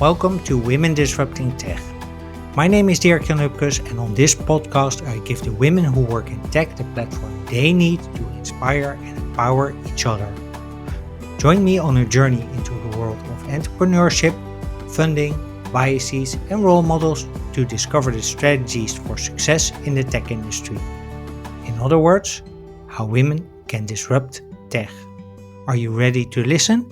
Welcome to Women Disrupting Tech. My name is Dirk-Jan Upkes, and on this podcast I give the women who work in tech the platform they need to inspire and empower each other. Join me on a journey into the world of entrepreneurship, funding, biases and role models to discover the strategies for success in the tech industry. In other words, how women can disrupt tech. Are you ready to listen?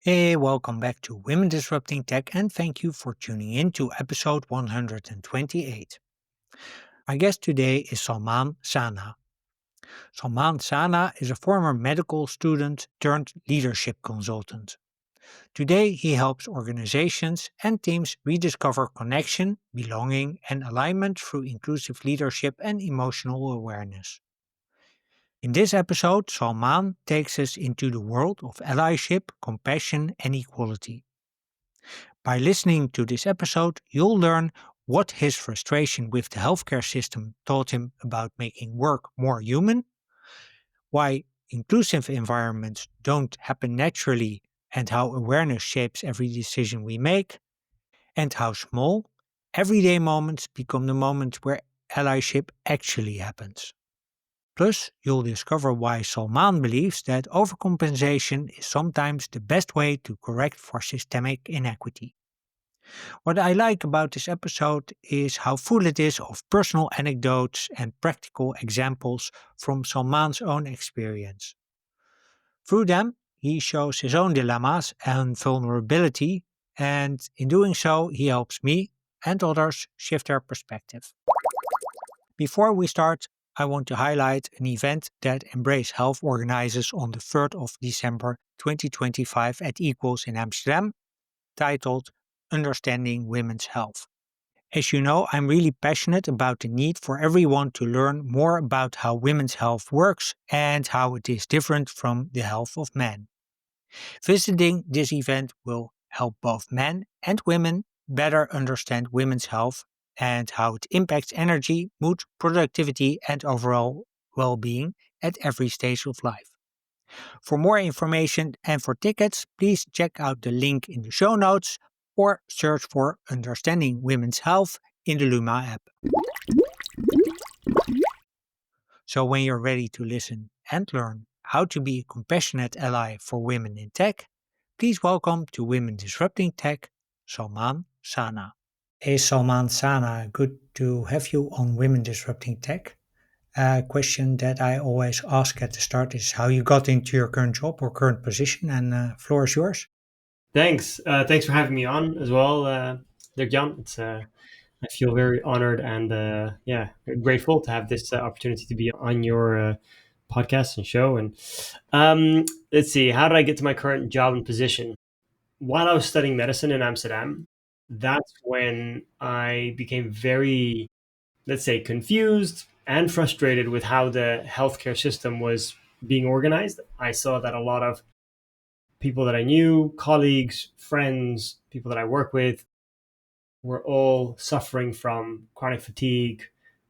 Hey, welcome back to Women Disrupting Tech, and thank you for tuning in to episode 128. My guest today is Salmaan Sana. Salmaan Sana is a former medical student turned leadership consultant. Today, he helps organizations and teams rediscover connection, belonging, and alignment through inclusive leadership and emotional awareness. In this episode, Salmaan takes us into the world of allyship, compassion, and equality. By listening to this episode, you'll learn what his frustration with the healthcare system taught him about making work more human, why inclusive environments don't happen naturally, and how awareness shapes every decision we make, and how small, everyday moments become the moments where allyship actually happens. Plus, you'll discover why Salmaan believes that overcompensation is sometimes the best way to correct for systemic inequity. What I like about this episode is how full it is of personal anecdotes and practical examples from Salman's own experience. Through them, he shows his own dilemmas and vulnerability, and in doing so, he helps me and others shift their perspective. Before we start, I want to highlight an event that Embrace Health organizes on the 3rd of December 2025 at Equals in Amsterdam, titled Understanding Women's Health. As you know, I'm really passionate about the need for everyone to learn more about how women's health works and how it is different from the health of men. Visiting this event will help both men and women better understand women's health and how it impacts energy, mood, productivity, and overall well being at every stage of life. For more information and for tickets, please check out the link in the show notes or search for Understanding Women's Health in the Luma app. So when you're ready to listen and learn how to be a compassionate ally for women in tech, please welcome to Women Disrupting Tech, Salmaan Sana. Hey Salmaan Sana, good to have you on Women Disrupting Tech. A question that I always ask at the start is how you got into your current job or current position, and floor is yours. Thanks. Thanks for having me on as well, Dirk-Jan. I feel very honored and grateful to have this opportunity to be on your podcast and show. And let's see, how did I get to my current job and position? While I was studying medicine in Amsterdam, that's when I became very, let's say, confused and frustrated with how the healthcare system was being organized. I saw that a lot of people that I knew, colleagues, friends, people that I work with, were all suffering from chronic fatigue.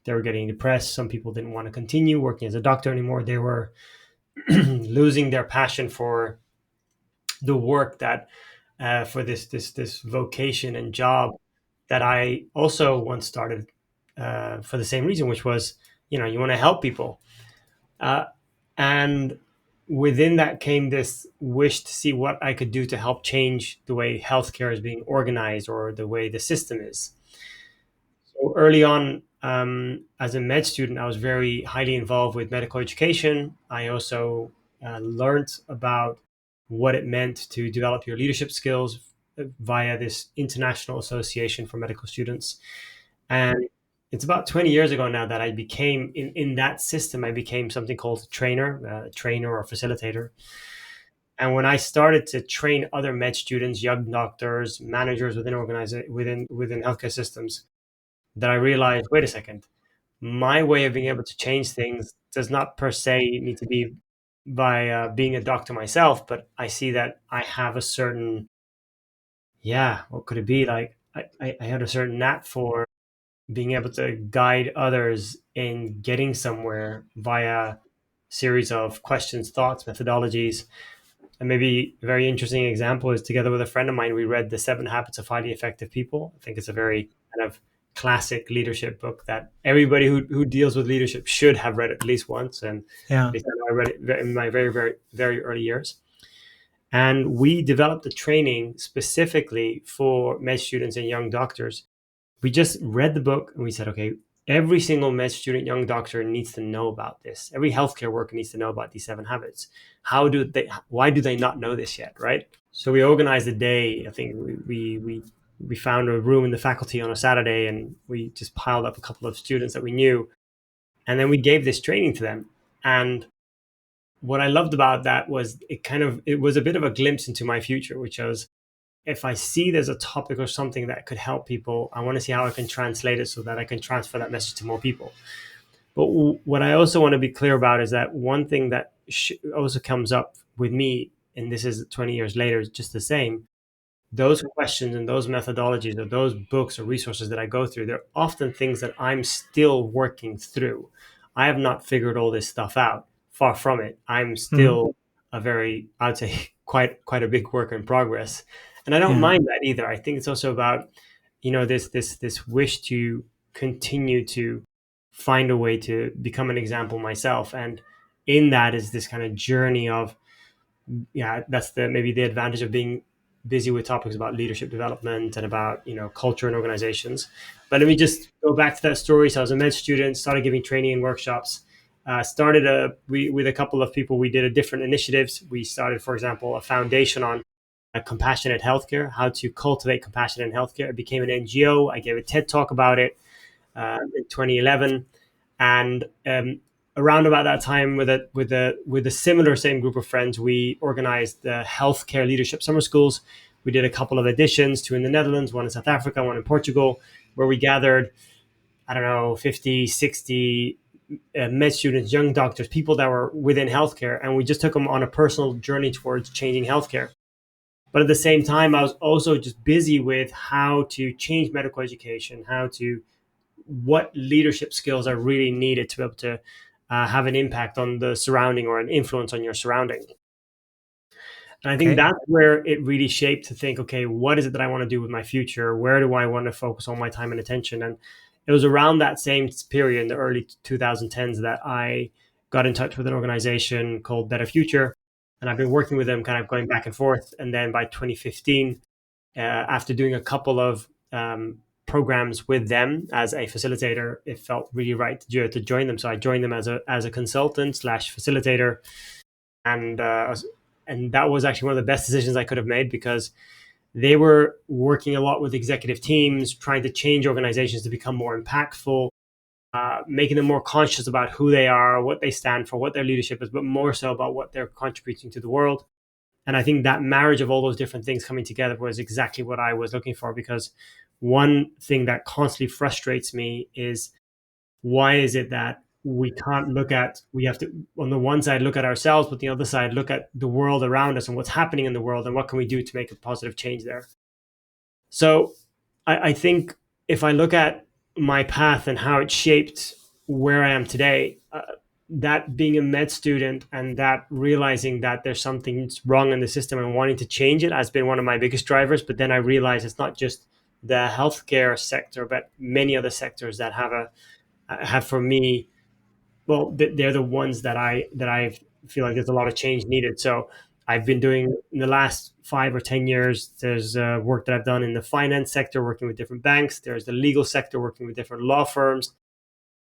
They were getting depressed. Some people didn't want to continue working as a doctor anymore. They were losing their passion for the work that, for this vocation and job that I also once started for the same reason, which was, you want to help people. Uh, and within that came this wish to see what I could do to help change the way healthcare is being organized or the way the system is. So early on, as a med student, I was very highly involved with medical education. I also learned about what it meant to develop your leadership skills via this International Association for Medical Students. And it's about 20 years ago now that I became, in that system, I became something called trainer or facilitator. And when I started to train other med students, young doctors, managers within healthcare systems, that I realized, wait a second, my way of being able to change things does not per se need to be by being a doctor myself, but I see that I have a certain, what could it be? Like I had a certain knack for being able to guide others in getting somewhere via series of questions, thoughts, methodologies. And maybe a very interesting example is, together with a friend of mine, we read The Seven Habits of Highly Effective People. I think it's a very kind of classic leadership book that everybody who deals with leadership should have read at least once. And at Yeah. least I read it in my very, very, very early years. And we developed a training specifically for med students and young doctors. We just read the book and we said, okay, every single med student, young doctor needs to know about this. Every healthcare worker needs to know about these 7 habits. Why do they not know this yet, right? So we organized a day. I think we found a room in the faculty on a Saturday, and we just piled up a couple of students that we knew, and then we gave this training to them. And what I loved about that was it was a bit of a glimpse into my future, which was, if I see there's a topic or something that could help people, I want to see how I can translate it so that I can transfer that message to more people. But what I also want to be clear about is that one thing that also comes up with me, and this is 20 years later, is just the same. Those questions and those methodologies or those books or resources that I go through, they're often things that I'm still working through. I have not figured all this stuff out. Far from it. I'm Mhm. still a very, I'd say, quite a big work in progress. And I don't Yeah. mind that either. I think it's also about, this wish to continue to find a way to become an example myself. And in that is this kind of journey of, yeah, that's the maybe the advantage of being busy with topics about leadership development and about culture and organizations. But let me just go back to that story. So I was a med student, started giving training and workshops. Started with a couple of people. We did a different initiatives. We started, for example, a foundation on compassionate healthcare, how to cultivate compassion in healthcare. It became an NGO. I gave a TED talk about it in 2011, and around about that time, with a similar same group of friends, we organized the healthcare leadership summer schools. We did a couple of editions, two in the Netherlands, one in South Africa, one in Portugal, where we gathered, I don't know, 50, 60 med students, young doctors, people that were within healthcare, and we just took them on a personal journey towards changing healthcare. But at the same time, I was also just busy with how to change medical education, what leadership skills are really needed to be able to have an impact on the surrounding or an influence on your surrounding. And I think Okay. that's where it really shaped to think, okay, what is it that I want to do with my future? Where do I want to focus all my time and attention? And it was around that same period in the early 2010s that I got in touch with an organization called Better Future. And I've been working with them, kind of going back and forth. And then by 2015, after doing a couple of programs with them as a facilitator, it felt really right to join them. So I joined them as a consultant slash facilitator, and that was actually one of the best decisions I could have made, because they were working a lot with executive teams, trying to change organizations to become more impactful, making them more conscious about who they are, what they stand for, what their leadership is, but more so about what they're contributing to the world. And I think that marriage of all those different things coming together was exactly what I was looking for. Because one thing that constantly frustrates me is, why is it that we have to, on the one side, look at ourselves, but the other side, look at the world around us and what's happening in the world and what can we do to make a positive change there. So I think if I look at my path and how it shaped where I am today, that being a med student and that realizing that there's something wrong in the system and wanting to change it has been one of my biggest drivers. But then I realized it's not just the healthcare sector, but many other sectors that have for me, well, they're the ones that I feel like there's a lot of change needed. So I've been doing, in the last 5 or 10 years, there's work that I've done in the finance sector, working with different banks. There's the legal sector, working with different law firms.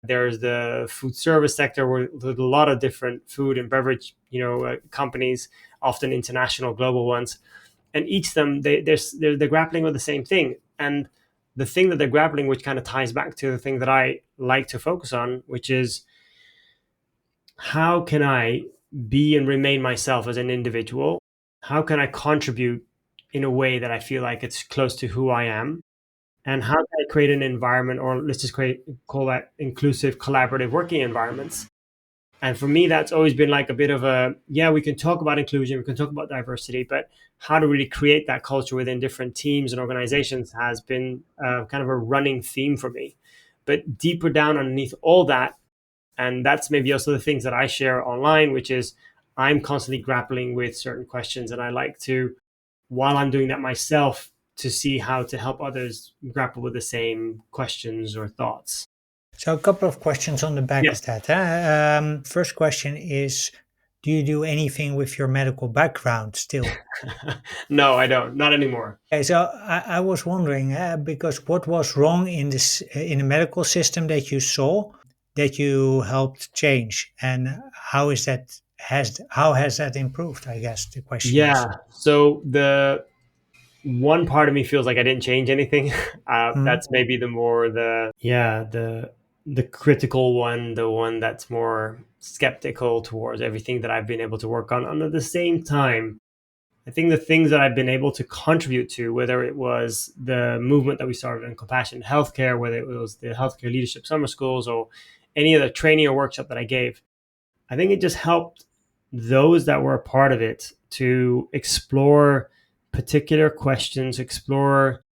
There's the food service sector, where there's a lot of different food and beverage, companies, often international, global ones. And each of them, they're grappling with the same thing. And the thing that they're grappling, which kind of ties back to the thing that I like to focus on, which is, how can I be and remain myself as an individual? How can I contribute in a way that I feel like it's close to who I am? And how can I create an environment, or let's just call that inclusive, collaborative working environments? And for me, that's always been like a bit of a, yeah, we can talk about inclusion, we can talk about diversity, but how to really create that culture within different teams and organizations has been kind of a running theme for me. But deeper down underneath all that, And that's maybe also the things that I share online, which is I'm constantly grappling with certain questions, and I like to, while I'm doing that myself, to see how to help others grapple with the same questions or thoughts. So a couple of questions on the back Yes. of that. First question is, do you do anything with your medical background still? No, I don't. Not anymore. Okay, so I was wondering because what was wrong in this in the medical system that you saw that you helped change, and how has that improved? I guess the question is. Yeah. So the one part of me feels like I didn't change anything. Hmm. That's maybe the more the critical one, the one that's more skeptical towards everything that I've been able to work on. And at the same time, I think the things that I've been able to contribute to, whether it was the movement that we started in compassionate healthcare, whether it was the healthcare leadership summer schools, or any other training or workshop that I gave, I think it just helped those that were a part of it to explore particular questions, explore,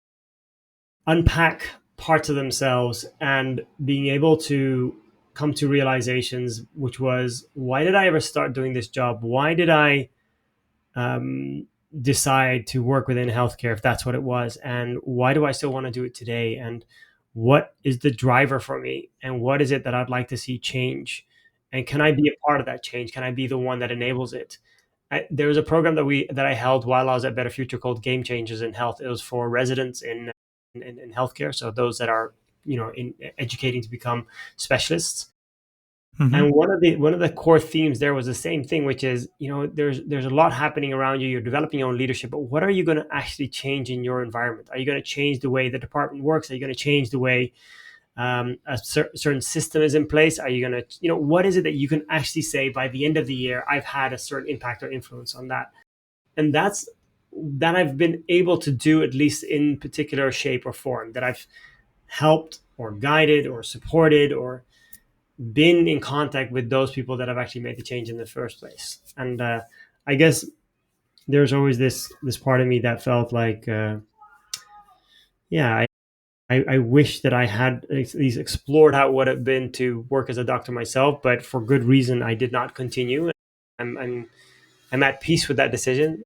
unpack parts of themselves, and being able to come to realizations, which was, why did I ever start doing this job? Why did I um, decide to work within healthcare if that's what it was? And why do I still want to do it today? And what is the driver for me? And what is it that I'd like to see change? And can I be a part of that change? Can I be the one that enables it? There was a program that I held while I was at Better Future called Game Changers in Health. It was for residents in healthcare, so those that are in educating to become specialists. Hmm. And one of the core themes there was the same thing, which is, there's a lot happening around you. You're developing your own leadership, but what are you going to actually change in your environment? Are you going to change the way the department works? Are you going to change the way certain system is in place? Are you going to, what is it that you can actually say by the end of the year, I've had a certain impact or influence on that? And that I've been able to do, at least in particular shape or form, that I've helped or guided or supported or been in contact with those people that have actually made the change in the first place. And I guess there's always this part of me that felt like, yeah, I wish that I had at least explored how it would have been to work as a doctor myself, but for good reason I did not continue. I'm at peace with that decision.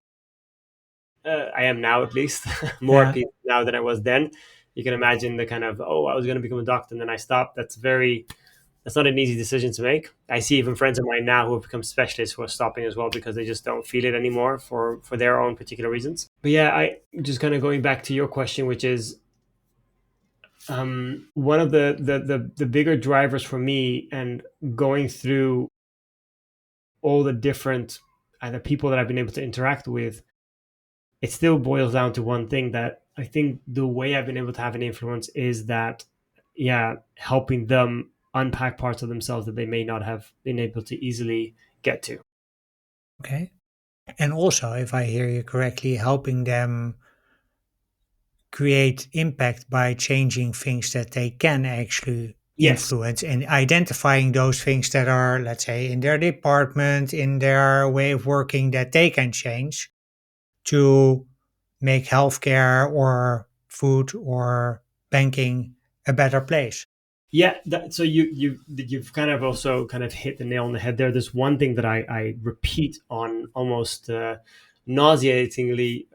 I am now, at least more at Yeah, peace now than I was then. You can imagine the kind of, I was going to become a doctor and then I stopped. That's not an easy decision to make. I see even friends of mine now who have become specialists who are stopping as well because they just don't feel it anymore for their own particular reasons. But yeah, I just kind of going back to your question, which is, one of the bigger drivers for me, and going through all the different either people that I've been able to interact with, it still boils down to one thing, that I think the way I've been able to have an influence is that, yeah, helping them unpack parts of themselves that they may not have been able to easily get to. okay. And also, if I hear you correctly, helping them create impact by changing things that they can actually Yes. influence and identifying those things that are, let's say, in their department, in their way of working that they can change to make healthcare or food or banking a better place. Yeah, so you've kind of also kind of hit the nail on the head there. There's one thing that I repeat on almost nauseatingly,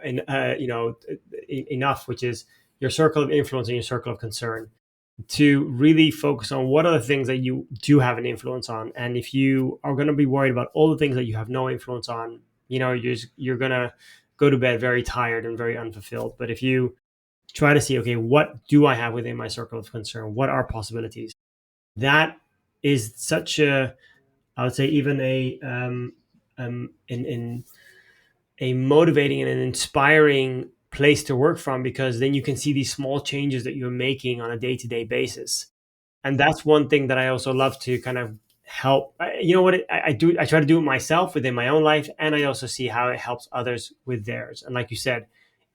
enough, which is your circle of influence and your circle of concern. To really focus on what are the things that you do have an influence on, and if you are going to be worried about all the things that you have no influence on, you're going to go to bed very tired and very unfulfilled. But if you try to see, okay, what do I have within my circle of concern? What are possibilities? That is such a, I would say, even in a motivating and an inspiring place to work from, because then you can see these small changes that you're making on a day to day basis. And that's one thing that I also love to kind of help. You know what I do? I try to do it myself within my own life, and I also see how it helps others with theirs. And like you said,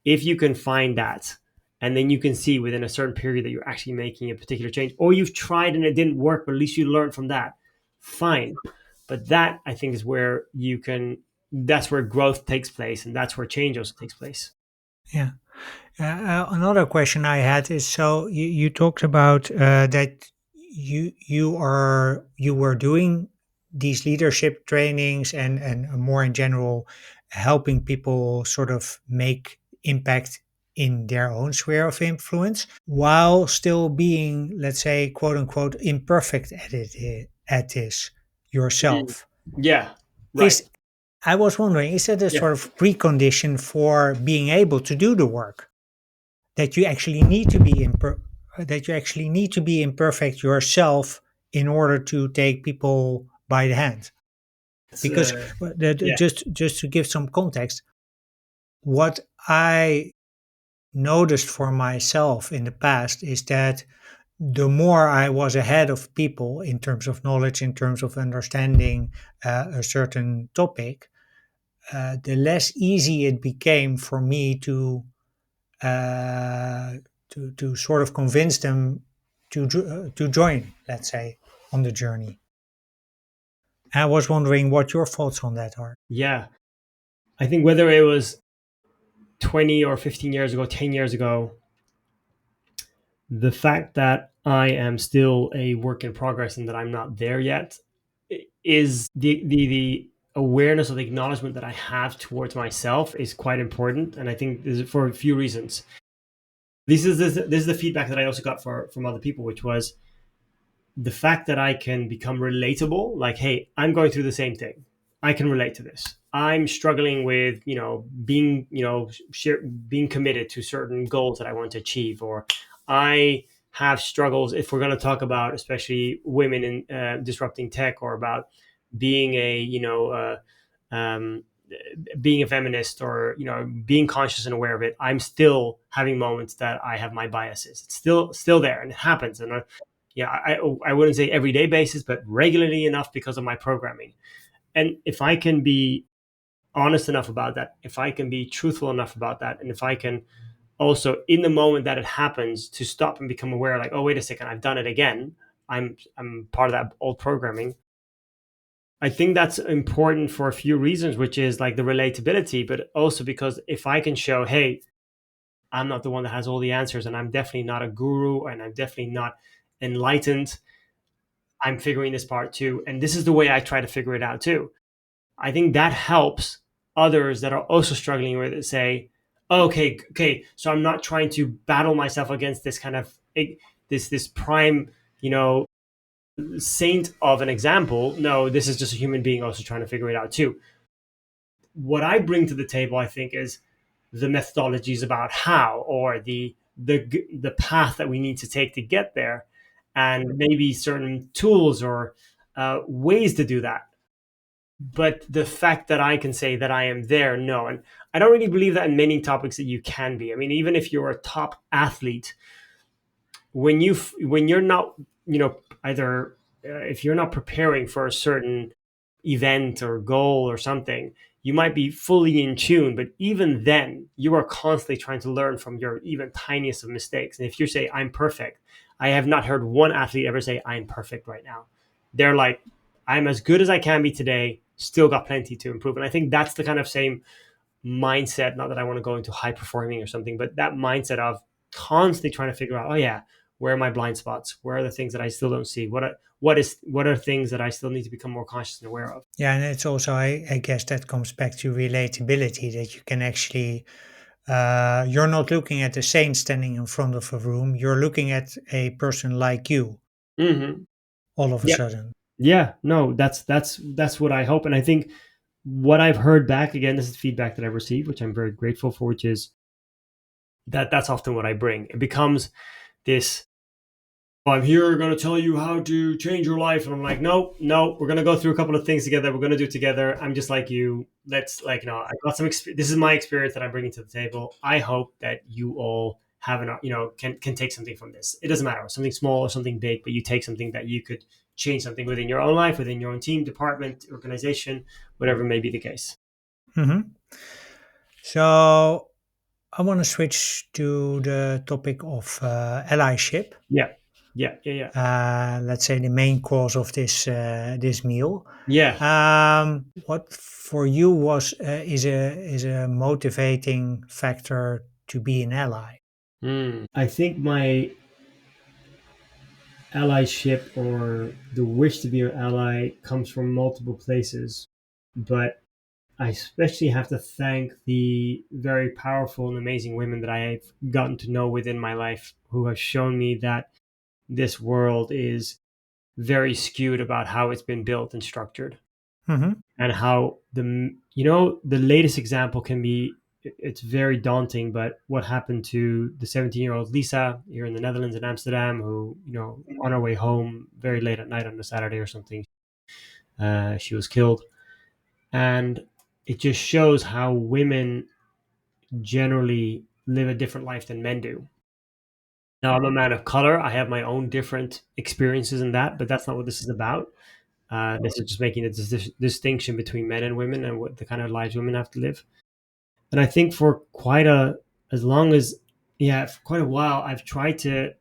if you can find that, and then you can see within a certain period that you're actually making a particular change, or you've tried and it didn't work, but at least you learned from that, fine. But that, I think, is where you can, that's where growth takes place, and that's where change also takes place. Yeah. Another question I had is, so you talked about that you were doing these leadership trainings and more in general helping people sort of make impact in their own sphere of influence while still being, let's say, quote unquote, imperfect at this Mm. yourself. Yeah. Right. Is I was wondering, is that a Yeah. sort of precondition for being able to do the work that you actually need to be that you actually need to be imperfect yourself in order to take people by the hand? It's Because yeah. just to give some context, what I noticed for myself in the past is that the more I was ahead of people in terms of knowledge, in terms of understanding a certain topic, the less easy it became for me uh, to sort of convince them to join, let's say, on the journey. I was wondering what your thoughts on that are. Yeah. I think whether it was 20 or 15 years ago, 10 years ago, the fact that I am still a work in progress and that I'm not there yet is the awareness or the acknowledgement that I have towards myself is quite important. And I think this is for a few reasons. This is the feedback that I also got from other people, which was the fact that I can become relatable, like, hey, I'm going through the same thing. I can relate to this. I'm struggling with, being, being committed to certain goals that I want to achieve, or I have struggles. If we're going to talk about, especially women in disrupting tech, or about being um, being a feminist, or being conscious and aware of it, I'm still having moments that I have my biases. It's still there, and it happens. And yeah, I wouldn't say everyday basis, but regularly enough because of my programming. And if I can be honest enough about that, if I can be truthful enough about that, and if I can also, in the moment that it happens, to stop and become aware, like, oh, wait a second, I've done it again. I'm part of that old programming. I think that's important for a few reasons, which is like the relatability, but also because if I can show, hey, I'm not the one that has all the answers, and I'm definitely not a guru, and I'm definitely not enlightened. I'm figuring this part too. And this is the way I try to figure it out too. I think that helps others that are also struggling with it say, oh, okay, so I'm not trying to battle myself against this kind of this prime, you know, saint of an example. No, this is just a human being also trying to figure it out too. What I bring to the table, I think, is the methodologies about how, or the path that we need to take to get there, and maybe certain tools or ways to do that. But the fact that I can say that I am there, no. And I don't really believe that in many topics that you can be. I mean, even if you're a top athlete, when you're not, either if you're not preparing for a certain event or goal or something, you might be fully in tune, but even then you are constantly trying to learn from your even tiniest of mistakes. And if you say I'm perfect, I have not heard one athlete ever say I'm perfect right now. They're like, I'm as good as I can be today, still got plenty to improve. And I think that's the kind of same mindset, not that I want to go into high performing or something, but that mindset of constantly trying to figure out, oh yeah, where are my blind spots? Where are the things that I still don't see? What are things that I still need to become more conscious and aware of? Yeah, and it's also, I guess, that comes back to relatability that you can actually, you're not looking at a saint standing in front of a room. You're looking at a person like you Mm-hmm. all of a Yeah. sudden. Yeah. No, that's what I hope. And I think what I've heard back, again, this is feedback that I've received, which I'm very grateful for, which is that's often what I bring. It becomes this, I'm here going to tell you how to change your life. And I'm like, no, no, we're going to go through a couple of things together. We're going to do it together. I'm just like you. Let's, like, I got some this is my experience that I'm bringing to the table. I hope that you all have an, can take something from this. It doesn't matter, something small or something big, but you take something that you could change something within your own life, within your own team, department, organization, whatever may be the case. Hmm. So I want to switch to the topic of allyship. Yeah. Yeah. Yeah. Yeah. Let's say the main cause of this meal. Yeah. What for you was is a motivating factor to be an ally? I think my allyship or the wish to be an ally comes from multiple places, but I especially have to thank the very powerful and amazing women that I have gotten to know within my life who have shown me that this world is very skewed about how it's been built and structured, Hmm. and how the latest example can be, it's very daunting, but what happened to the 17-year-old Lisa here in the Netherlands, in Amsterdam, who, on her way home very late at night on a Saturday or something, she was killed. And it just shows how women generally live a different life than men do. Now, I'm a man of color. I have my own different experiences in that, but that's not what this is about. This is just making a distinction between men and women and what the kind of lives women have to live. And I think for as long as, yeah, for quite a while, I've tried to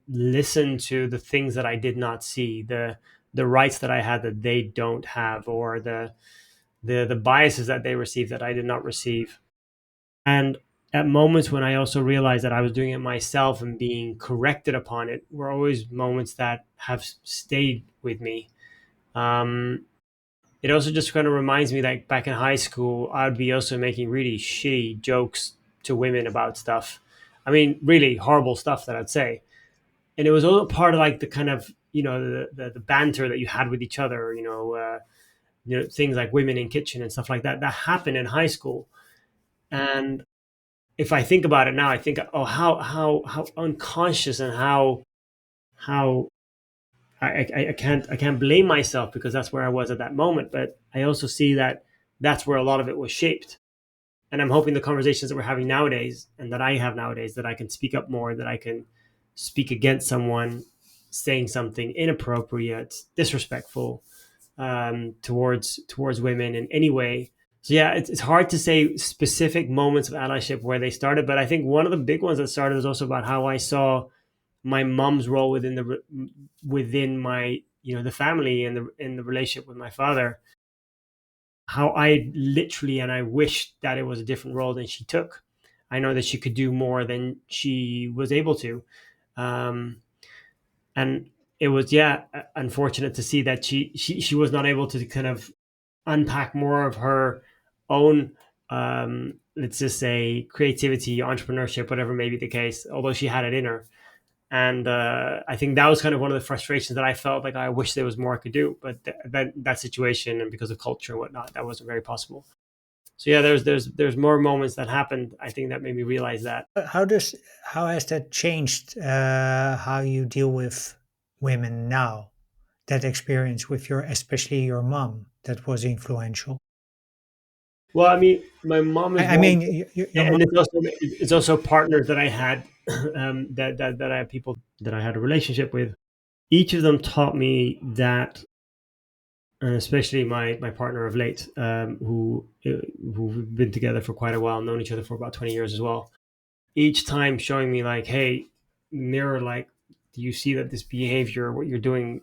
listen to the things that I did not see, the rights that I had that they don't have, or the biases that they receive that I did not receive. And at moments when I also realized that I was doing it myself and being corrected upon it, were always moments that have stayed with me. Um, it also just kind of reminds me that back in high school, I'd be also making really shitty jokes to women about stuff. I mean, really horrible stuff that I'd say. And it was all part of like the kind of, the banter that you had with each other, things like women in kitchen and stuff like that, that happened in high school. And if I think about it now, I think, oh, how unconscious, and how I can't blame myself, because that's where I was at that moment. But I also see that that's where a lot of it was shaped. And I'm hoping the conversations that we're having nowadays, and that I have nowadays, that I can speak up more, that I can speak against someone saying something inappropriate, disrespectful, towards women in any way. So yeah, it's hard to say specific moments of allyship where they started, but I think one of the big ones that started was also about how I saw my mom's role within my, the family, and the relationship with my father. How I literally, and I wished that it was a different role than she took. I know that she could do more than she was able to, um, and it was, yeah, unfortunate to see that she was not able to kind of unpack more of her own, let's just say, creativity, entrepreneurship, whatever may be the case, although she had it in her. And I think that was kind of one of the frustrations that I felt like I wish there was more I could do, but that situation, and because of culture and whatnot, that wasn't very possible. So yeah, there's more moments that happened, I think, that made me realize that. How has that changed how you deal with women now? That experience with your, especially your mom, that was influential. Well, I mean, my mom is I one, mean, your mom. and it's also partners that I had, that I have people that I had a relationship with. Each of them taught me that, and especially my partner of late, who've been together for quite a while, known each other for about 20 years as well. Each time showing me like, hey, mirror, like, do you see that this behavior, what you're doing,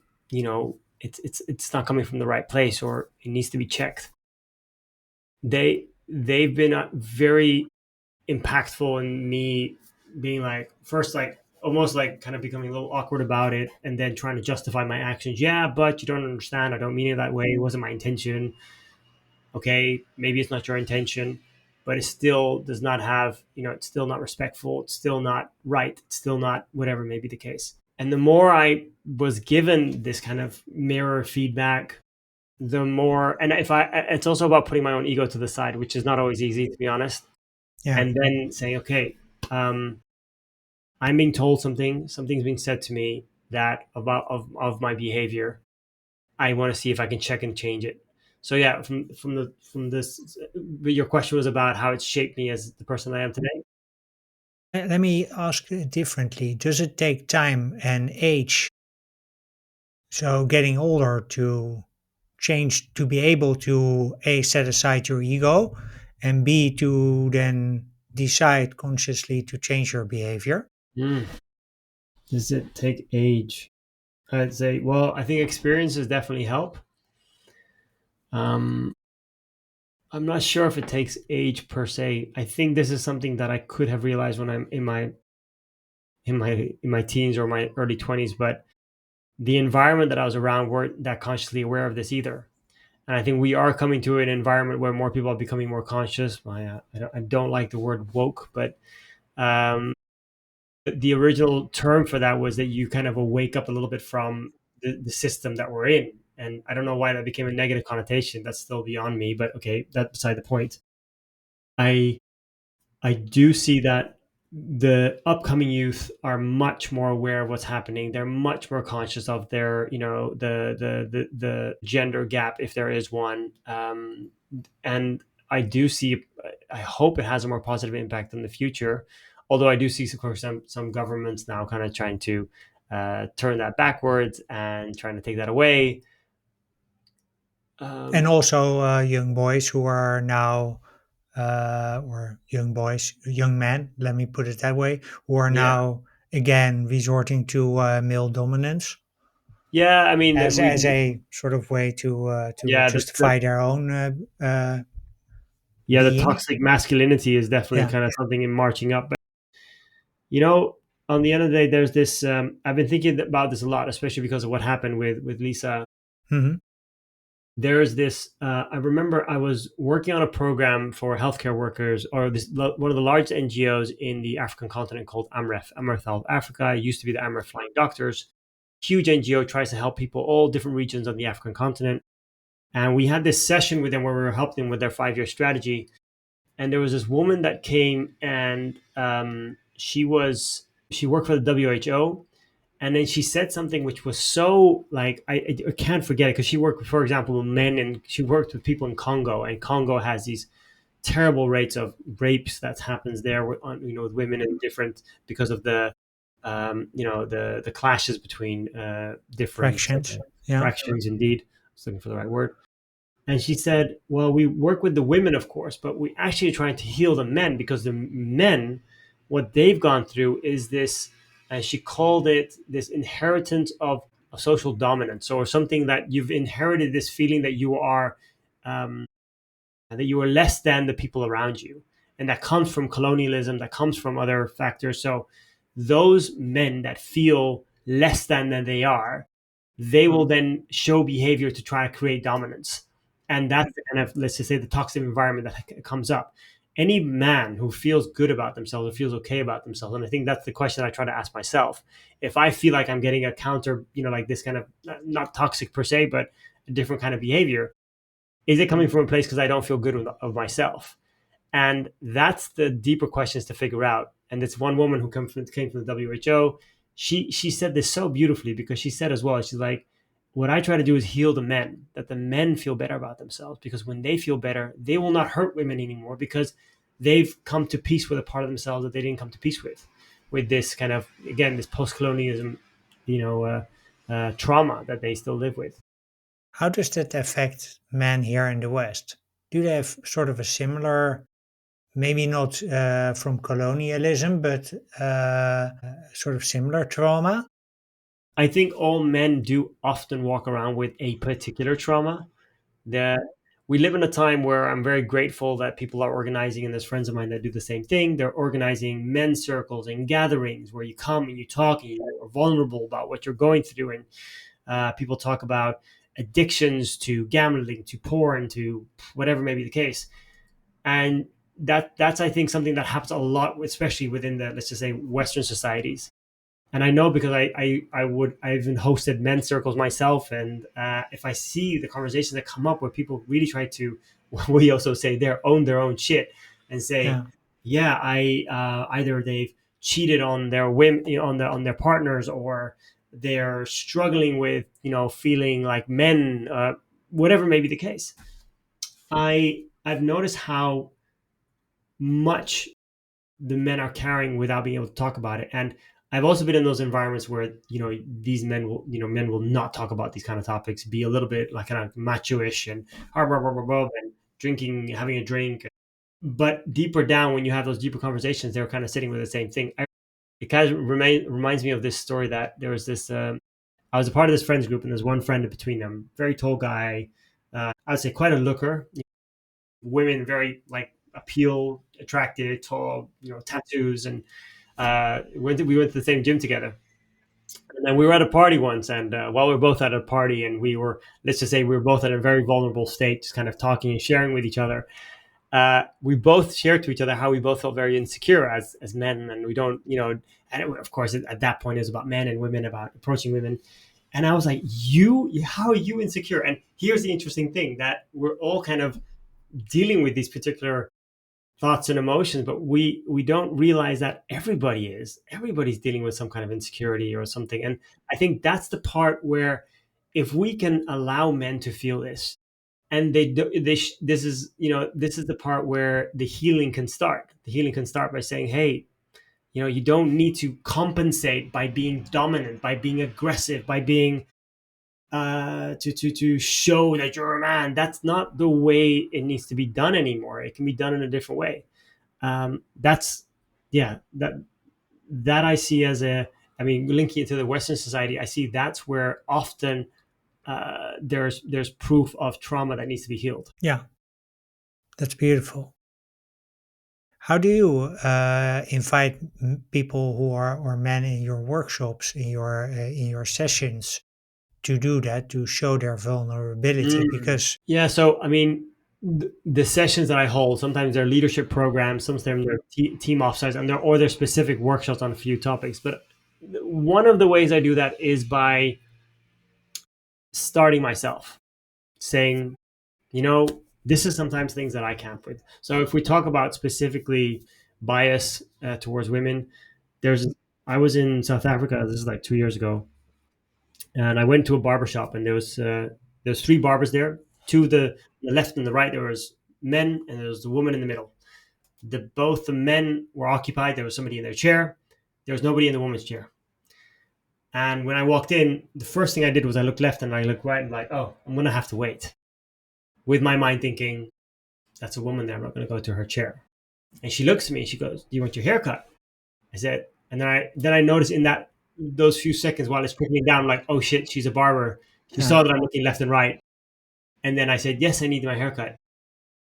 it's not coming from the right place, or it needs to be checked. They've been very impactful in me being like, first, like, almost like kind of becoming a little awkward about it, and then trying to justify my actions. Yeah, but you don't understand, I don't mean it that way, it wasn't my intention. Okay, maybe it's not your intention, but it still does not have, it's still not respectful, it's still not right, it's still not whatever may be the case. And the more I was given this kind of mirror feedback, the more, and if I it's also about putting my own ego to the side, which is not always easy, to be honest. Yeah. And then saying, okay, um, I'm being told something's being said to me that about of my behavior. I want to see if I can check and change it. So yeah, from this, your question was about how it's shaped me as the person I am today. Let me ask it differently. Does it take time and age, so getting older, to change, to be able to A, set aside your ego, and B, to then decide consciously to change your behavior? Mm. Does it take age? I'd say, well, I think experiences definitely help. Um, I'm not sure if it takes age per se. I think this is something that I could have realized when I'm in my teens or my early 20s, but the environment that I was around weren't that consciously aware of this either. And I think we are coming to an environment where more people are becoming more conscious. I don't like the word woke, but um, the original term for that was that you kind of wake up a little bit from the system that we're in. And I don't know why that became a negative connotation. That's still beyond me, but okay, that's beside the point. I I do see that the upcoming youth are much more aware of what's happening. They're much more conscious of their, the gender gap, if there is one. And I do see. I hope it has a more positive impact in the future. Although I do see, of course, some governments now kind of trying to turn that backwards and trying to take that away. And Um, also young boys who are now, or young boys, young men, let me put it that way, who are yeah, now again resorting to male dominance yeah. I mean, as a sort of way to yeah, justify their own the being. toxic masculinity is definitely Yeah. kind of something in marching up. But you know, on the end of the day, there's this. I've been thinking about this a lot, especially because of what happened with Lisa. Hmm. There's this. I remember I was working on a program for healthcare workers, or one of the largest NGOs in the African continent called AMREF, AMREF Health Africa. It used to be the AMREF Flying Doctors. Huge NGO, tries to help people all different regions on the African continent. And we had this session with them where we were helping them with their 5 year strategy. And there was this woman that came, and she worked for the WHO. And then she said something which was so like I can't forget it, because she worked, for example, with men, and she worked with people in Congo, and Congo has these terrible rates of rapes that happens there with, with women and different, because of the the clashes between different Fractions. Yeah. fractions. Indeed, I was looking for the right word. And she said, well, we work with the women, of course, but we actually are trying to heal the men, because the men, what they've gone through is this, and she called it this inheritance of a social dominance, or something that you've inherited, this feeling um, that you are less than the people around you. And that comes from colonialism, that comes from other factors. So those men that feel less than they are, they will then show behavior to try to create dominance. And that's the kind of, let's just say, the toxic environment that comes up. Any man who feels good about themselves, or feels okay about themselves, and I think that's the question I try to ask myself. If I feel like I'm getting a counter, like this kind of, not toxic per se, but a different kind of behavior, is it coming from a place because I don't feel good of myself? And that's the deeper questions to figure out. And it's one woman who came from the WHO. She said this so beautifully, because she said as well, she's like, what I try to do is heal the men, that the men feel better about themselves, because when they feel better, they will not hurt women anymore, because they've come to peace with a part of themselves that they didn't come to peace with this kind of, again, this post-colonialism, trauma that they still live with. How does that affect men here in the West? Do they have sort of a similar, maybe not from colonialism, but sort of similar trauma? I think all men do often walk around with a particular trauma. That we live in a time where I'm very grateful that people are organizing, and there's friends of mine that do the same thing. They're organizing men's circles and gatherings where you come and you talk, and you're vulnerable about what you're going through. And people talk about addictions, to gambling, to porn, to whatever may be the case. And that's, I think, something that happens a lot, especially within the, let's just say, Western societies. And I know, because I've even hosted men's circles myself, and if I see the conversations that come up where people really try to, we also say, their own shit, and say, Yeah. yeah, I either they've cheated on their women, on their partners, or they're struggling with, feeling like men, whatever may be the case. I've noticed how much the men are carrying without being able to talk about it. And I've also been in those environments where, these men will not talk about these kind of topics, be a little bit like kind of macho-ish, and and drinking, having a drink. But deeper down, when you have those deeper conversations, they're kind of sitting with the same thing. It kind of reminds me of this story, that there was this, I was a part of this friends group, and there's one friend in between them, very tall guy, I would say quite a looker, women very like appeal, attracted, tall, tattoos, and we went to the same gym together. And then we were at a party once, and while we were both at a party, and let's just say, we were both at a very vulnerable state, just kind of talking and sharing with each other. We both shared to each other how we both felt very insecure as men, and we don't, and of course, at that point, it was about men and women, about approaching women. And I was like, how are you insecure? And here's the interesting thing, that we're all kind of dealing with these particular thoughts and emotions, but we don't realize that everybody's dealing with some kind of insecurity or something. And I think that's the part where, if we can allow men to feel this, and this is the part where the healing can start by saying, hey, you don't need to compensate by being dominant, by being aggressive, by being to show that you're a man. That's not the way it needs to be done anymore. It can be done in a different way. That's yeah that I see as linking it to the Western society. I see that's where often there's proof of trauma that needs to be healed. Yeah, that's beautiful. How do you invite people who are or men in your workshops, in your sessions, to do that, to show their vulnerability? Mm. Because Yeah, so the sessions that I hold, sometimes they're leadership programs, sometimes they're team offsites, or they're specific workshops on a few topics. But one of the ways I do that is by starting myself, saying, this is sometimes things that I camp with. So if we talk about specifically bias towards women, there's I was in South Africa. This is like 2 years ago, and I went to a barber shop, and there was three barbers there. To the left and the right, there was men, and there was the woman in the middle. Both the men were occupied. There was somebody in their chair. There was nobody in the woman's chair. And when I walked in, the first thing I did was I looked left and I looked right, and like, oh, I'm gonna have to wait. With my mind thinking, that's a woman there. I'm not gonna go to her chair. And she looks at me and she goes, "Do you want your hair cut?" I said, and then I noticed in those few seconds while it's trickling down, like, oh shit, she's a barber. She yeah, saw that I'm looking left and right. And then I said, yes, I need my haircut.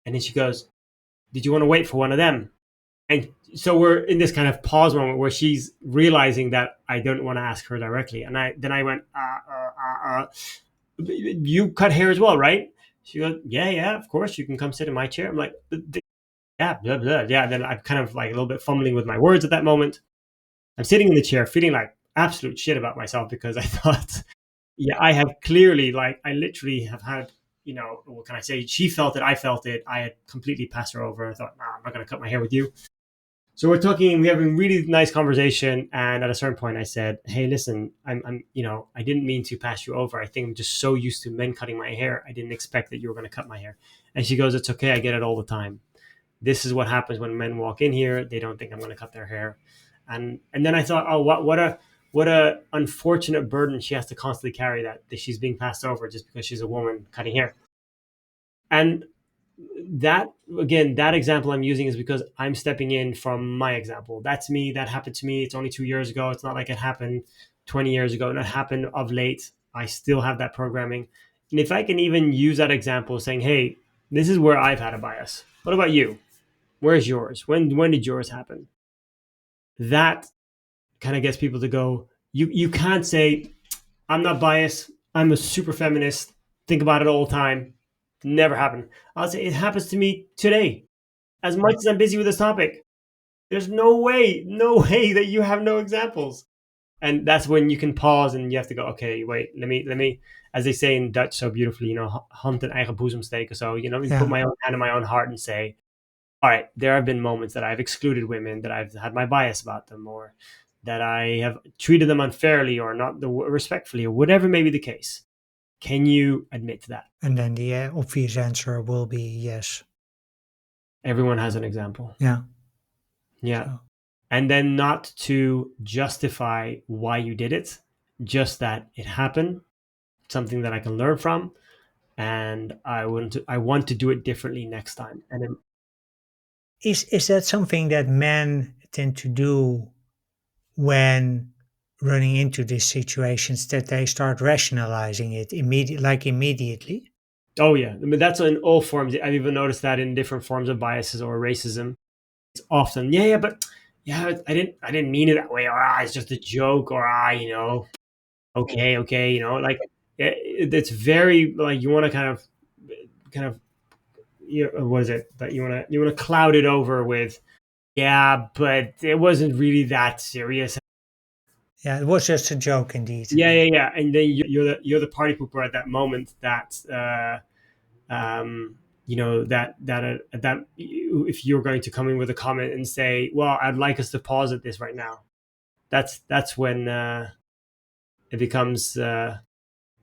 And then she goes, did you want to wait for one of them? And so we're in this kind of pause moment where she's realizing that I don't want to ask her directly. And I went, you cut hair as well, right? She goes, yeah, yeah, of course. You can come sit in my chair. I'm like, yeah, blah, blah. Yeah. Then I'm kind of like a little bit fumbling with my words at that moment. I'm sitting in the chair feeling like absolute shit about myself, because I thought, yeah, I have clearly, like, I literally have had, what can I say? She felt it. I felt it. I had completely passed her over. I thought, nah, I'm not going to cut my hair with you. So we're having a really nice conversation. And at a certain point I said, hey, listen, I didn't mean to pass you over. I think I'm just so used to men cutting my hair. I didn't expect that you were going to cut my hair. And she goes, it's okay. I get it all the time. This is what happens when men walk in here. They don't think I'm going to cut their hair. And then I thought, oh, what a unfortunate burden she has to constantly carry, that she's being passed over just because she's a woman cutting hair. And that, again, that example I'm using is because I'm stepping in from my example. That's me. That happened to me. It's only 2 years ago. It's not like it happened 20 years ago. And it happened of late. I still have that programming. And if I can even use that example saying, hey, this is where I've had a bias. What about you? Where's yours? When did yours happen? That kind of gets people to go, you can't say, I'm not biased, I'm a super feminist, think about it all the time. Never happened. I'll say it happens to me today. As much as I'm busy with this topic, there's no way that you have no examples. And that's when you can pause and you have to go, okay, wait, let me, as they say in Dutch so beautifully, hand in eigen boezem steken. So, put yeah. my own hand in my own heart and say, all right, there have been moments that I've excluded women, that I've had my bias about them, or that I have treated them unfairly or not respectfully, or whatever may be the case. Can you admit to that? And then the obvious answer will be yes. Everyone has an example. Yeah. Yeah. So And then not to justify why you did it, just that it happened, something that I can learn from, and I want to do it differently next time. And then, is that something that men tend to do when running into these situations, that they start rationalizing it immediately? oh yeah, I mean, that's in all forms. I've even noticed that in different forms of biases or racism. It's often, yeah, yeah, but yeah, I didn't mean it that way, or it's just a joke, or okay, okay, it's very like you want to kind of what is it that you want to cloud it over with, yeah, but it wasn't really that serious. Yeah, it was just a joke indeed. Yeah, yeah, yeah, and then you're the party pooper at that moment. That if you're going to come in with a comment and say, "Well, I'd like us to pause at this right now," that's when it becomes yeah,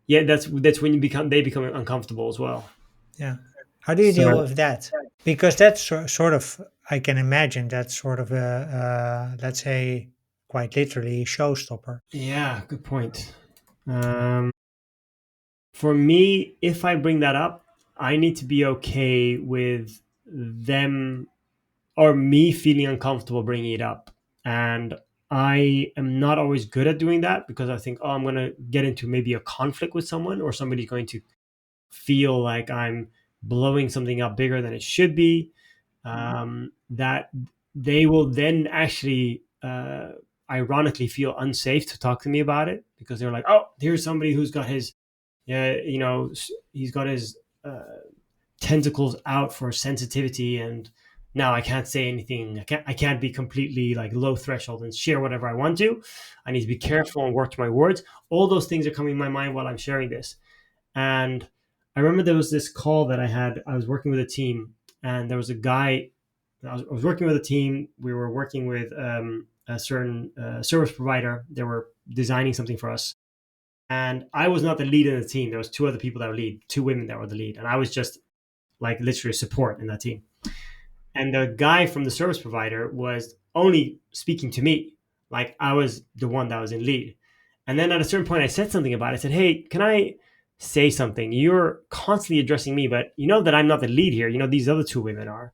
that's when they become uncomfortable as well. Yeah. How do you deal So with that? Because that's sort of, I can imagine that's sort of a, let's say, quite literally showstopper. yeah, good point. For me, if I bring that up, I need to be okay with them or me feeling uncomfortable bringing it up. And I am not always good at doing that because I think, oh, I'm going to get into maybe a conflict with someone, or somebody's going to feel like I'm blowing something up bigger than it should be. That they will then actually, ironically, feel unsafe to talk to me about it because they're like, oh, here's somebody who's got his, yeah, he's got his tentacles out for sensitivity, and now I can't say anything. I can't be completely like low threshold and share whatever I want to. I need to be careful and watch my words. All those things are coming in my mind while I'm sharing this. And I remember there was this call that I had. I was working with a team, and there was a guy. I was working with a team. We were working with a certain service provider. They were designing something for us, and I was not the lead in the team. There was two other people that were lead, two women that were the lead, and I was just like literally support in that team. And the guy from the service provider was only speaking to me, like I was the one that was in lead. And then at a certain point, I said something about it. I said, "Hey, can I say something? You're constantly addressing me, but you know that I'm not the lead here. You know these other two women are,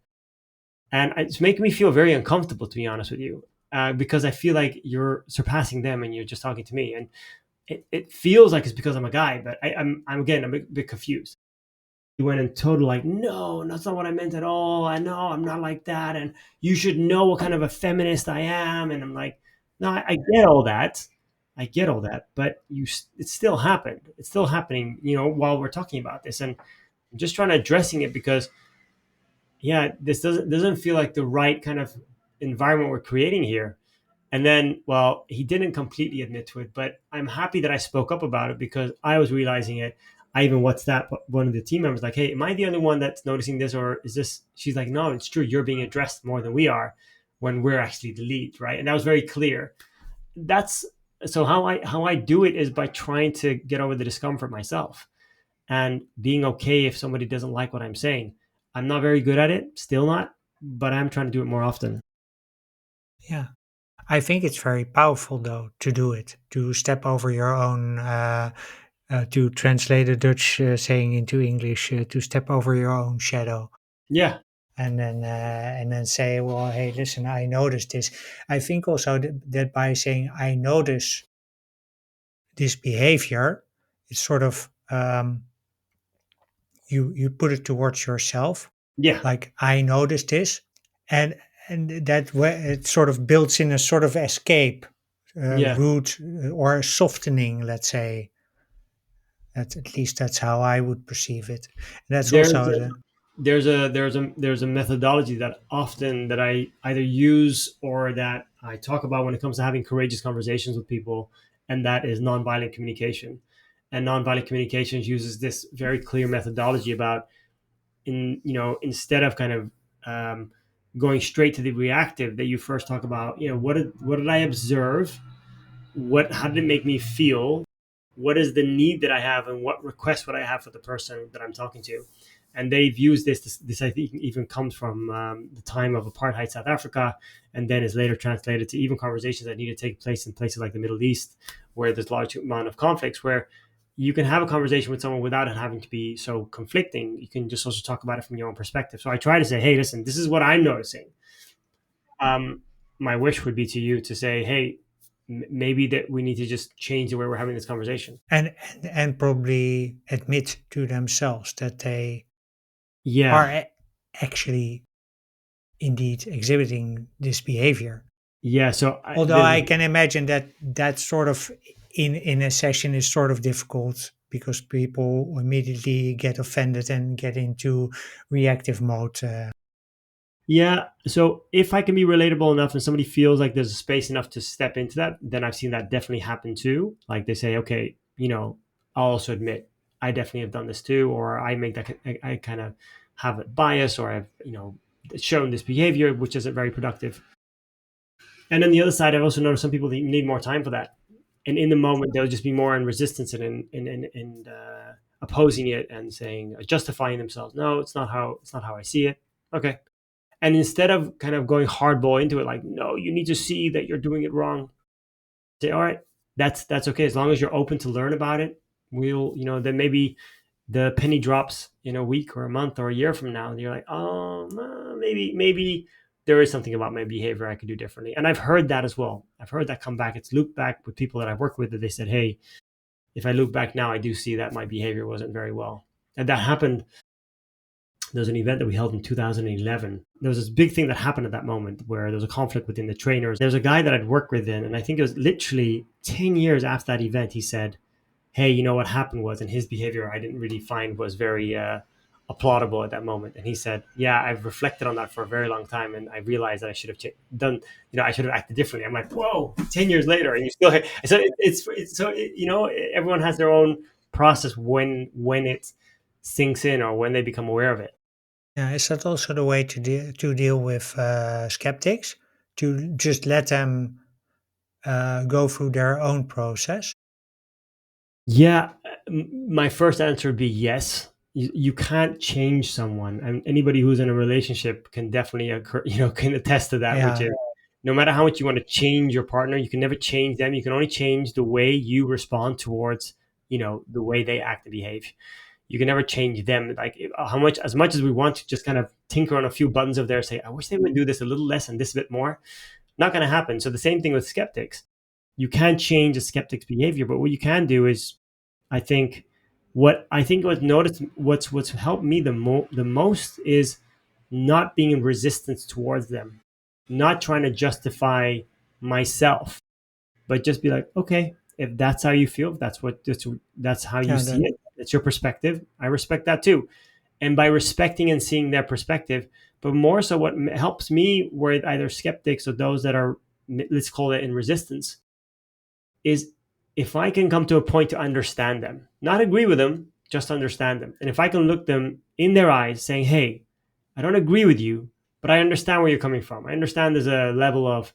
and it's making me feel very uncomfortable, to be honest with you, because I feel like you're surpassing them and you're just talking to me, and it feels like it's because I'm a guy, but I'm again I'm a bit confused." He went in total like, no, that's not what I meant at all. I know I'm not like that, and you should know what kind of a feminist I am. And I'm like, no, I get all that, but it still happened. It's still happening, while we're talking about this, and I'm just trying to addressing it because, yeah, this doesn't feel like the right kind of environment we're creating here. And then, well, he didn't completely admit to it, but I'm happy that I spoke up about it because I was realizing it. I even WhatsApp one of the team members, like, "Hey, am I the only one that's noticing this, or is this?" She's like, "No, it's true. You're being addressed more than we are, when we're actually the lead, right?" And that was very clear. That's so how I do it is by trying to get over the discomfort myself and being okay if somebody doesn't like what I'm saying. I'm not very good at it, still not, but I'm trying to do it more often. Yeah. I think it's very powerful though to do it, to step over your own, to translate a Dutch saying into English, to step over your own shadow. Yeah, And then say, well, hey, listen, I noticed this. I think also that by saying I notice this behavior, it's sort of, you put it towards yourself, yeah, like I noticed this, and that way it sort of builds in a sort of escape yeah. route, or softening, let's say. That, at least that's how I would perceive it. And that's There's also the, there's a methodology that often that I either use or that I talk about when it comes to having courageous conversations with people, and that is nonviolent communication. And nonviolent communications uses this very clear methodology about, instead of kind of going straight to the reactive, that you first talk about, what did I observe, how did it make me feel, what is the need that I have, and what request would I have for the person that I'm talking to. And they've used this I think even comes from the time of apartheid South Africa, and then is later translated to even conversations that need to take place in places like the Middle East, where there's a large amount of conflicts, where you can have a conversation with someone without it having to be so conflicting. You can just also talk about it from your own perspective. So I try to say, hey, listen, this is what I'm noticing. um, my wish would be to you to say, hey, maybe that we need to just change the way we're having this conversation. and probably admit to themselves that they Yeah, are actually indeed exhibiting this behavior. Yeah. So Although I can imagine that that sort of in a session is sort of difficult because people immediately get offended and get into reactive mode. yeah. So if I can be relatable enough and somebody feels like there's a space enough to step into that, then I've seen that definitely happen too. Like they say, okay, I'll also admit I definitely have done this too, or I make that, I kind of have a bias, or I've, shown this behavior, which isn't very productive. And then the other side, I've also noticed some people need more time for that. And in the moment, they'll just be more in resistance and opposing it and saying, justifying themselves. No, it's not how I see it. Okay. And instead of kind of going hardball into it, like, no, you need to see that you're doing it wrong. Say, all right, that's okay. As long as you're open to learn about it, then maybe the penny drops in a week or a month or a year from now, and you're like, oh, maybe there is something about my behavior I could do differently. And I've heard that as well. I've heard that come back. It's looped back with people that I've worked with, that they said, hey, if I look back now, I do see that my behavior wasn't very well. And that happened. There was an event that we held in 2011. There was this big thing that happened at that moment where there was a conflict within the trainers. There was a guy that I'd worked with in, and I think it was literally 10 years after that event, he said, hey, what happened was, and his behavior I didn't really find was very applaudable at that moment. And he said, yeah, I've reflected on that for a very long time, and I realized that I should have done, I should have acted differently. I'm like, whoa, 10 years later, and you still, so everyone has their own process when it sinks in or when they become aware of it. Yeah, is that also the way to deal with skeptics? To just let them go through their own process? Yeah, my first answer would be yes. You can't change someone, and anybody who's in a relationship can definitely can attest to that. Which Yeah, is, no matter how much you want to change your partner, you can never change them. You can only change the way you respond towards the way they act and behave. You can never change them. Like, as much as we want to just kind of tinker on a few buttons of theirs, say, I wish they would do this a little less and this a bit more. Not going to happen. So the same thing with skeptics. You can't change a skeptic's behavior, but what you can do is, I think, what's helped me the most is not being in resistance towards them, not trying to justify myself, but just be like, okay, if that's how you feel, that's how you yeah, see it, it's your perspective, I respect that too. And by respecting and seeing their perspective, but more so, what helps me with either skeptics or those that are, let's call it, in resistance, is if I can come to a point to understand them, not agree with them, just understand them. And if I can look them in their eyes saying, hey, I don't agree with you, but I understand where you're coming from. I understand there's a level of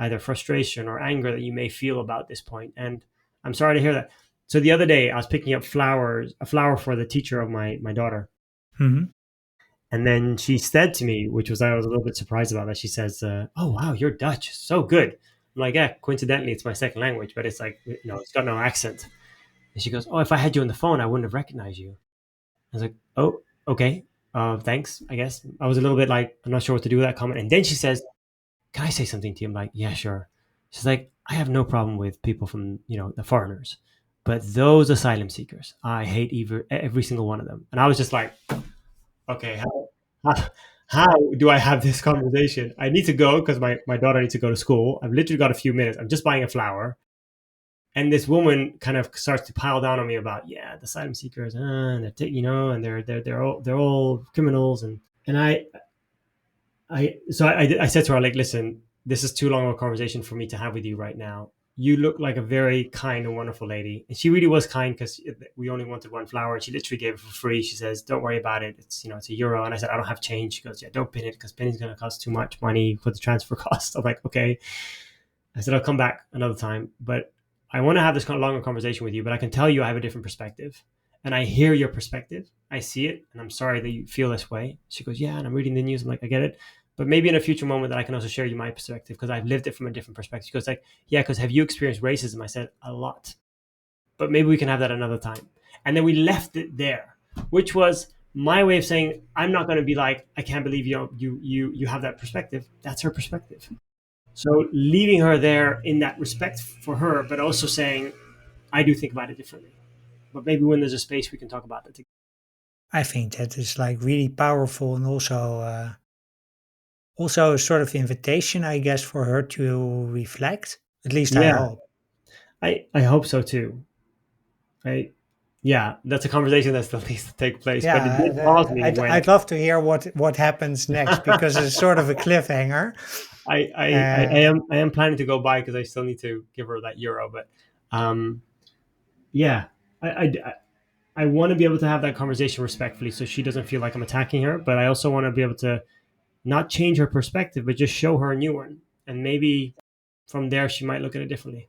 either frustration or anger that you may feel about this point. And I'm sorry to hear that. So the other day I was picking up a flower for the teacher of my daughter. hmm And then she said to me, which was, I was a little bit surprised about that. She says, "Oh wow, you're Dutch, so good." I'm like, "Yeah, coincidentally, it's my second language, but it's like, it's got no accent." And she goes, "Oh, if I had you on the phone, I wouldn't have recognized you." I was like, "Oh, okay, thanks. I guess." I was a little bit like, I'm not sure what to do with that comment. And then she says, "Can I say something to you?" I'm like, "Yeah, sure." She's like, "I have no problem with people from the foreigners, but those asylum seekers, I hate every single one of them." And I was just like, okay, how, how do I have this conversation? I need to go because my daughter needs to go to school. I've literally got a few minutes. I'm just buying a flower. And this woman kind of starts to pile down on me about, yeah, the asylum seekers, and and they're all criminals. And I said to her, like, listen, this is too long of a conversation for me to have with you right now. You look like a very kind and wonderful lady. And she really was kind, because we only wanted one flower. She literally gave it for free. She says, don't worry about it. It's €1. And I said, I don't have change. She goes, yeah, don't pin it, because pinning's going to cost too much money for the transfer cost. I'm like, okay. I said, I'll come back another time, but I want to have this kind of longer conversation with you, but I can tell you I have a different perspective. And I hear your perspective. I see it. And I'm sorry that you feel this way. She goes, yeah. And I'm reading the news. I'm like, I get it. But maybe in a future moment that I can also share you my perspective, because I've lived it from a different perspective. She goes like, yeah, because have you experienced racism? I said, a lot. But maybe we can have that another time. And then we left it there, which was my way of saying, I'm not going to be like, I can't believe you have that perspective. That's her perspective. So leaving her there in that respect for her, but also saying, I do think about it differently. But maybe when there's a space, we can talk about that. I think that is like really powerful and also also a sort of invitation, I guess, for her to reflect. At least I Yeah, hope. I hope so too. I Yeah, that's a conversation that still needs to take place. But it Yeah, did pause me when I'd love to hear what happens next because it's sort of a cliffhanger. I Uh, am planning to go by because I still need to give her that euro. But um, yeah, I, I I want to be able to have that conversation respectfully, so she doesn't feel like I'm attacking her. But I also want to be able to not change her perspective, but just show her a new one, and maybe from there she might look at it differently.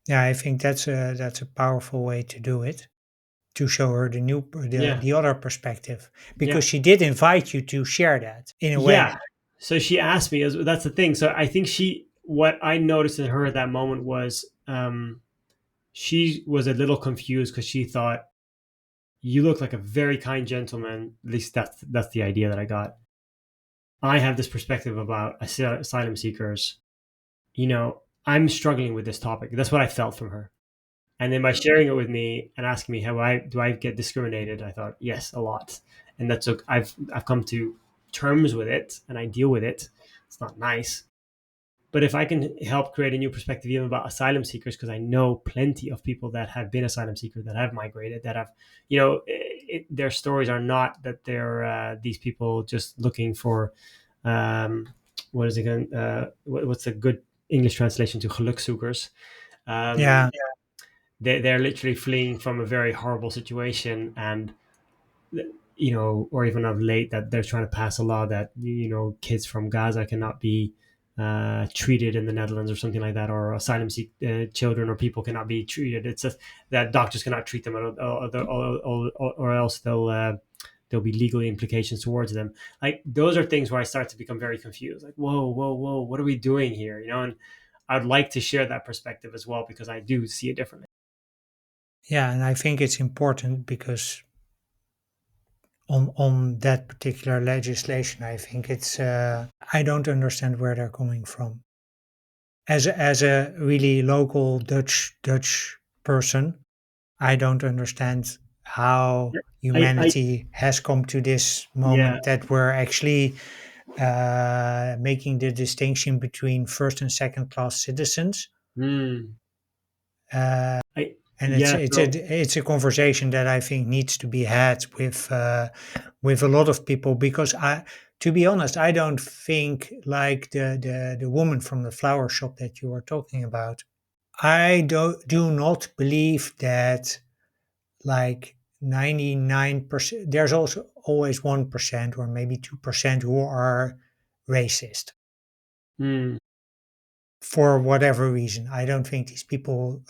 yeah, I think that's a powerful way to do it. To show her Yeah, the other perspective because yeah, she did invite you to share that in a yeah. way. So she asked me. That's the thing. So I think what I noticed in her at that moment was she was a little confused because she thought you look like a very kind gentleman. At least that's the idea that I got. I have this perspective about asylum seekers. I'm struggling with this topic. That's what I felt from her. And then by sharing it with me and asking me how I do I get discriminated, I thought yes, a lot. And I've come to terms with it and I deal with it. It's not nice, but if I can help create a new perspective even about asylum seekers, because I know plenty of people that have been asylum seekers that have migrated, that have, their stories are not that they're these people just looking for, um, what is it again? What's a good English translation to gelukzoekers? Yeah, They're literally fleeing from a very horrible situation, and or even of late that they're trying to pass a law that kids from Gaza cannot be treated in the Netherlands or something like that, or asylum seek children or people cannot be treated. It's just that doctors cannot treat them, or else there'll be legal implications towards them. Like those are things where I start to become very confused. Like, whoa, whoa, whoa, what are we doing here? And I'd like to share that perspective as well because I do see it differently. yeah, and I think it's important because on that particular legislation, I think it's I don't understand where they're coming from. As a really local Dutch person, I don't understand how I humanity has come to this Yeah. moment that we're actually making the distinction between first and second class citizens. Mm. I And Yeah. No. it's a conversation that I think needs to be had with a lot of people because to be honest, I don't think like the woman from the flower shop that you were talking about. I do not believe that like 99%, there's also always 1% or maybe 2% who are racist Mm. for whatever reason. I don't think these people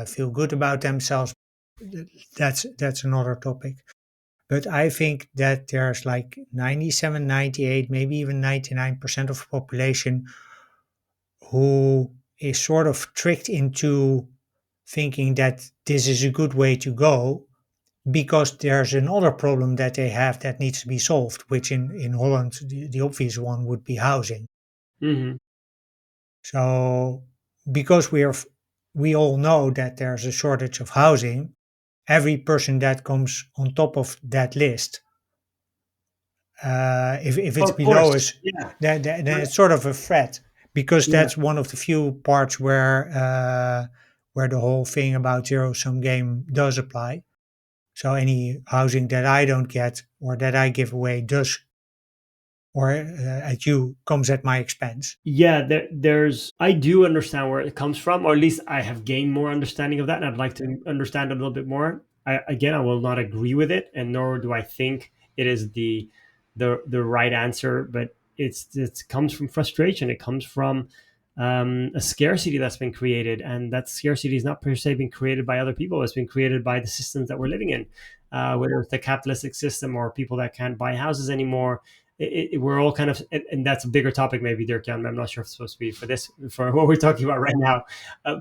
feel good about themselves. That's another topic. But I think that there's like 97, 98, maybe even 99% of the population who is sort of tricked into thinking that this is a good way to go because there's another problem that they have that needs to be solved, which in Holland, the obvious one would be housing. Mhm. So, because we all know that there's a shortage of housing, every person that comes on top of that list, if it's Of below course. us, Yeah. then it's sort of a threat because Yeah. that's one of the few parts where the whole thing about zero sum game does apply. So any housing that I don't get or that I give away does or at you comes at my expense. Yeah, I do understand where it comes from, or at least I have gained more understanding of that, and I'd like to understand a little bit more. I will not agree with it, and nor do I think it is the right answer. But it comes from frustration. It comes from a scarcity that's been created, and that scarcity is not per se being created by other people. It's been created by the systems that we're living in, whether it's the capitalistic system or people that can't buy houses anymore. We're all kind of, and that's a bigger topic, maybe, Dirk Jan. I'm not sure if it's supposed to be for what we're talking about right now,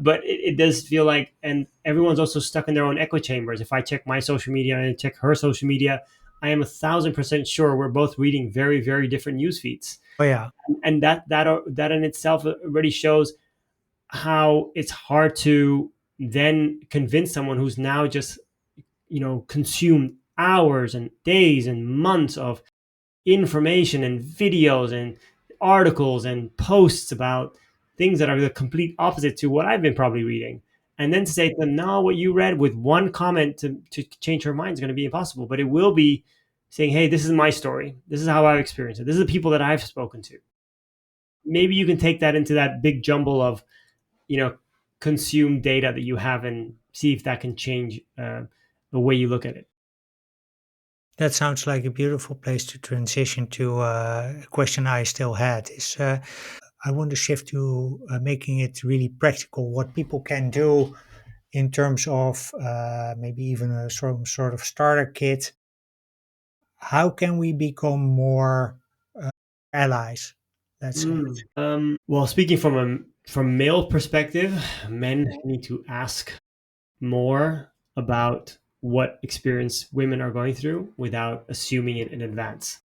but it does feel like, and everyone's also stuck in their own echo chambers. If I check my social media and I check her social media, I am 1,000% sure we're both reading very, very different news feeds, Oh yeah, and that in itself already shows how it's hard to then convince someone who's now just consumed hours and days and months of information and videos and articles and posts about things that are the complete opposite to what I've been probably reading. And then to say to them, no, what you read with one comment to change her mind is going to be impossible. But it will be saying, hey, this is my story. This is how I've experienced it. This is the people that I've spoken to. Maybe you can take that into that big jumble of, you know, consume data that you have and see if that can change the way you look at it. That sounds like a beautiful place to transition to a question I still had. I want to shift to making it really practical, what people can do in terms of maybe even sort of starter kit. How can we become more allies, let's say? Well, speaking from male perspective, men need to ask more about what experience women are going through without assuming it in advance.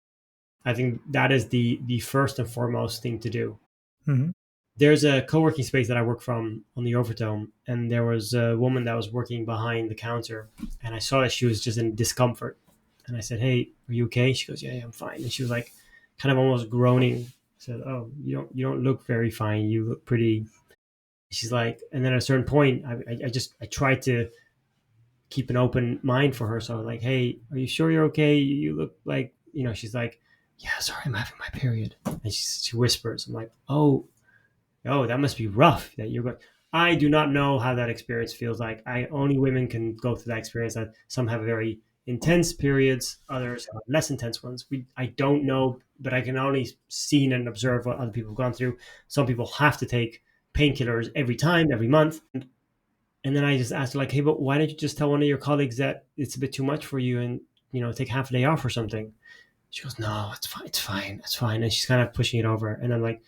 I think that is the first and foremost thing to do. Hmm. There's a co-working space that I work from on the Overtome, and there was a woman that was working behind the counter, and I saw that she was just in discomfort. And I said, "Hey, are you okay?" She goes, "Yeah, yeah, I'm fine." And she was like, kind of almost groaning. I said, "Oh, you don't look very fine. You look pretty." She's like, and then at a certain point, I tried to keep an open mind for her. So I was like, "Hey, are you sure you're okay? You look like, you know." She's like, "Yeah, sorry, I'm having my period." And she whispers, I'm like, "Oh, that must be rough that you're going." I do not know how that experience feels like. I only women can go through that experience. That some have very intense periods, others have less intense ones. I don't know, but I can only see and observe what other people have gone through. Some people have to take painkillers every time, every month. And then I just asked her, like, "Hey, but why don't you just tell one of your colleagues that it's a bit too much for you and, take half a day off or something?" She goes, "No, it's fine, it's fine, it's fine." And she's kind of pushing it over. And I'm like,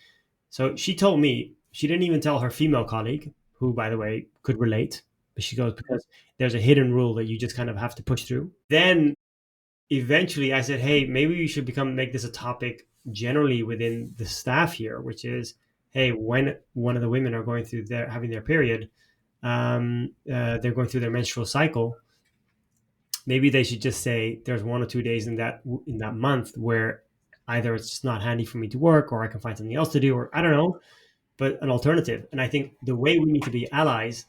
so she told me she didn't even tell her female colleague, who, by the way, could relate. But she goes, because there's a hidden rule that you just kind of have to push through. Then eventually I said, hey, maybe we should make this a topic generally within the staff here, which is, hey, when one of the women are going through having their period, they're going through their menstrual cycle. Maybe they should just say there's 1 or 2 days in that month where either it's just not handy for me to work, or I can find something else to do, or I don't know, but an alternative. And I think the way we need to be allies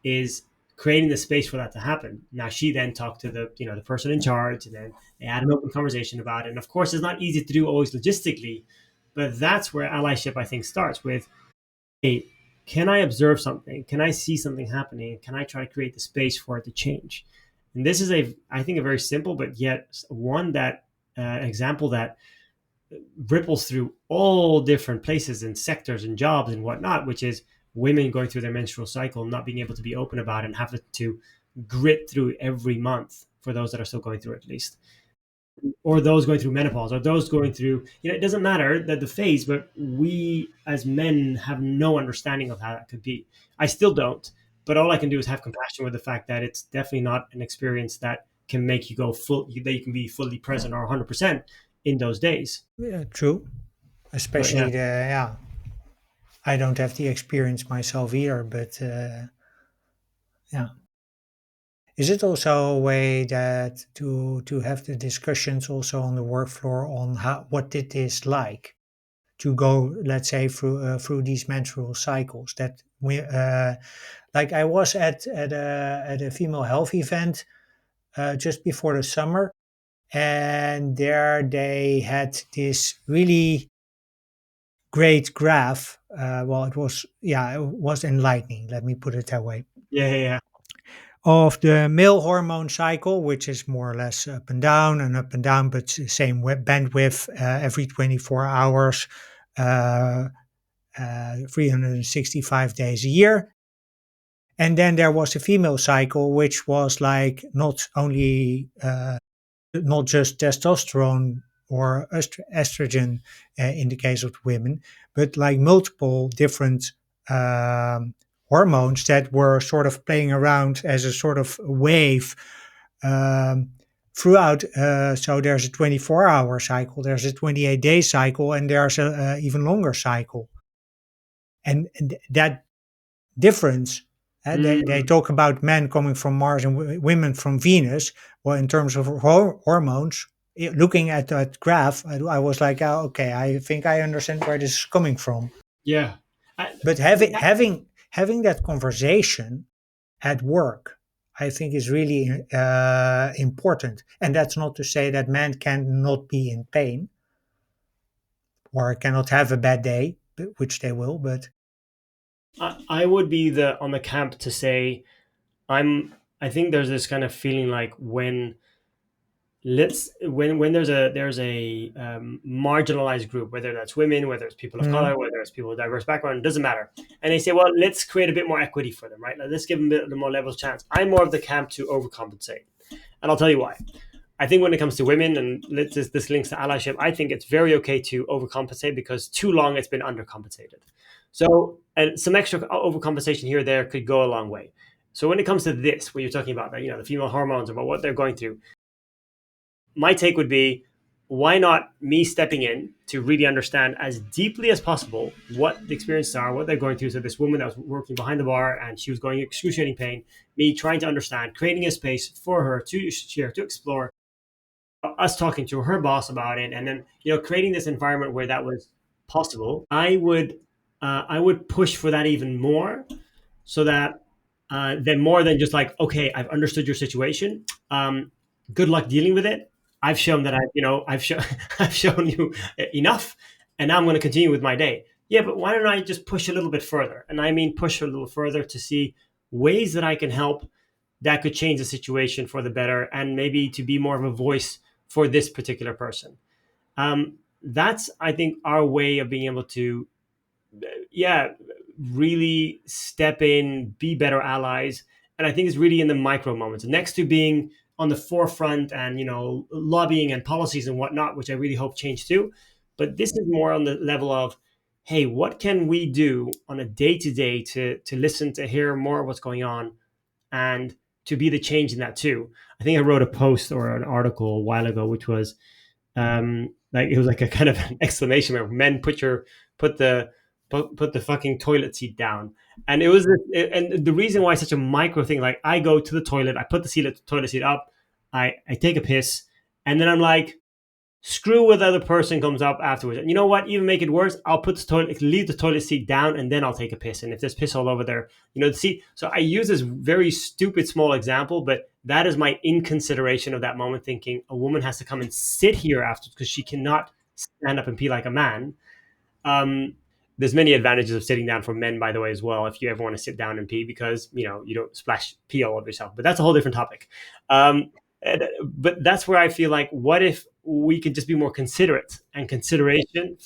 is creating the space for that to happen. Now she then talked to the person in charge, and then they had an open conversation about it. And of course, it's not easy to do always logistically, but that's where allyship, I think, starts with, hey, can I observe something? Can I see something happening? Can I try to create the space for it to change? And this is I think, a very simple, but yet one that example that ripples through all different places and sectors and jobs and whatnot, which is women going through their menstrual cycle, not being able to be open about it and having to grit through every month, for those that are still going through it, at least, or those going through menopause, or those going through, it doesn't matter that the phase, but we as men have no understanding of how that could be. I still don't, but all I can do is have compassion with the fact that it's definitely not an experience that can make you go full, that you can be fully present or 100% in those days. Yeah, true. But Especially yeah. yeah. I don't have the experience myself either, but yeah. Is it also a way that to have the discussions also on the work floor on what it is like to go, let's say, through these menstrual cycles? That we like I was at a female health event just before the summer, and there they had this really great graph. Well, it was enlightening. Let me put it that way. Yeah, yeah, yeah. Of the male hormone cycle, which is more or less up and down, but same bandwidth every 24 hours, uh, 365 days a year. And then there was the female cycle, which was like not just testosterone or estrogen in the case of women, but like multiple different um, hormones that were sort of playing around as a sort of wave um, throughout. So there's a 24-hour cycle, there's a 28-day cycle, and there's a even longer cycle. And that difference, they Mm, talk about men coming from Mars and women from Venus. Well, in terms of hormones, looking at that graph, I was like, oh, okay, I think I understand where this is coming from. Yeah. But having that conversation at work, I think is really important. And that's not to say that men cannot be in pain or cannot have a bad day, which they will. But I would be the on the camp to say I think there's this kind of feeling like when there's a marginalized group, whether that's women, whether it's people of mm, color, whether it's people with diverse background, it doesn't matter, and they say, well, let's create a bit more equity for them, right? Now, let's give them a bit more levels chance. I'm more of the camp to overcompensate, and I'll tell you why. I think when it comes to women, and this links to allyship, I think it's very okay to overcompensate because too long it's been undercompensated. So, and some extra overcompensation here or there could go a long way. So when it comes to this, when you're talking about that, the female hormones, about what they're going through, my take would be, why not me stepping in to really understand as deeply as possible what the experiences are, what they're going through. So this woman that was working behind the bar and she was going excruciating pain, me trying to understand, creating a space for her to share, to explore, us talking to her boss about it, and then creating this environment where that was possible. I would push for that even more, so that then more than just like, okay, I've understood your situation. Good luck dealing with it. I've shown that I've shown you enough, and now I'm going to continue with my day. Yeah, but why don't I just push a little bit further? And I mean push a little further to see ways that I can help that could change the situation for the better, and maybe to be more of a voice for this particular person. That's, I think, our way of being able to, yeah, really step in, be better allies. And I think it's really in the micro moments, next to being on the forefront and lobbying and policies and whatnot, which I really hope change too. But this is more on the level of, hey, what can we do on a day to day to listen, to hear more of what's going on, and to be the change in that too. I think I wrote a post or an article a while ago, which was like, it was like a kind of an exclamation mark. Men, put the put the fucking toilet seat down. And it was and the reason why it's such a micro thing. Like, I go to the toilet, I put the toilet seat up, I take a piss, and then I'm like, screw what the other person comes up afterwards. And you know what? Even make it worse, I'll leave the toilet seat down, and then I'll take a piss. And if there's piss all over there, the seat. So I use this very stupid small example, but that is my inconsideration of that moment, thinking a woman has to come and sit here after because she cannot stand up and pee like a man. Um, there's many advantages of sitting down for men, by the way, as well, if you ever want to sit down and pee, because you don't splash pee all over yourself. But that's a whole different topic. But that's where I feel like, what if we could just be more considerate, and consideration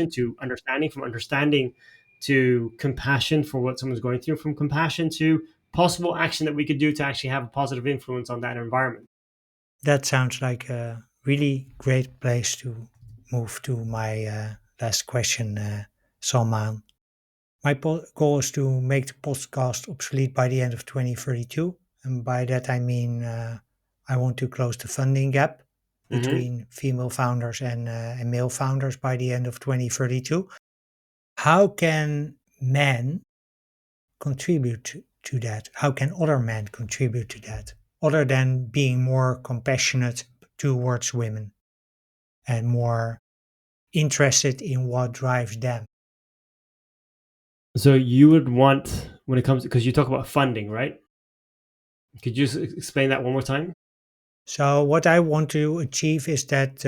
to understanding, from understanding to compassion for what someone's going through, from compassion to possible action that we could do to actually have a positive influence on that environment. that sounds like a really great place to move to my last question, Salman. My goal is to make the podcast obsolete by the end of 2032. And by that, I mean I want to close the funding gap Hmm. between female founders and male founders by the end of 2032. How can men contribute to that? How can other men contribute to that, other than being more compassionate towards women and more interested in what drives them? So you would want, when it comes, because you talk about funding, right? Could you just explain that one more time? So what I want to achieve is that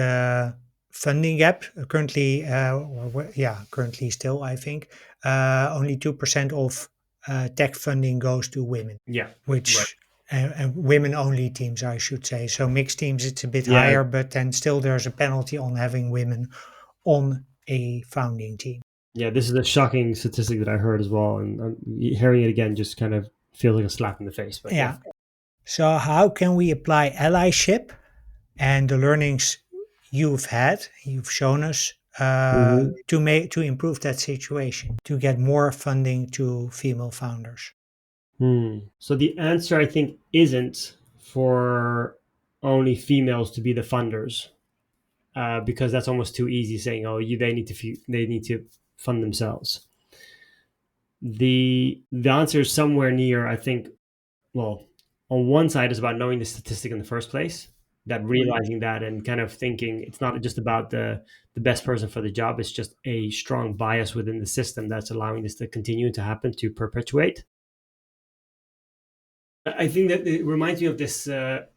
funding gap. Currently, currently still, I think only 2% of tech funding goes to women, Yeah. Right. which and women-only teams, I should say. So mixed teams, it's a bit Yeah. higher, but then still there's a penalty on having women on a founding team. Yeah, this is a shocking statistic that I heard as well, and hearing it again just kind of feels like a slap in the face. But yeah. Yeah. So how can we apply allyship and the learnings you've shown us Hmm. to improve that situation, to get more funding to female founders? So the answer, I think, isn't for only females to be the funders, because that's almost too easy, saying, "Oh, they need to fund themselves." The answer is somewhere near, I think. Well, on one side is about knowing the statistic in the first place, that realizing that and kind of thinking it's not just about the best person for the job, it's just a strong bias within the system that's allowing this to continue to happen, to perpetuate. I think that it reminds me of this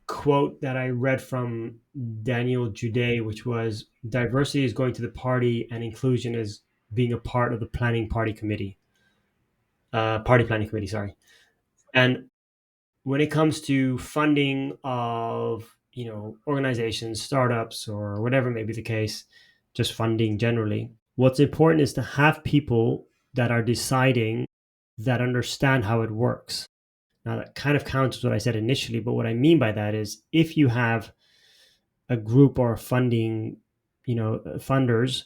quote that I read from Daniel Jude, which was, diversity is going to the party and inclusion is being a part of the party planning committee, sorry. And when it comes to funding of, organizations, startups, or whatever may be the case, just funding generally, what's important is to have people that are deciding, that understand how it works. Now, that kind of counters what I said initially, but what I mean by that is, if you have a group or funding, funders,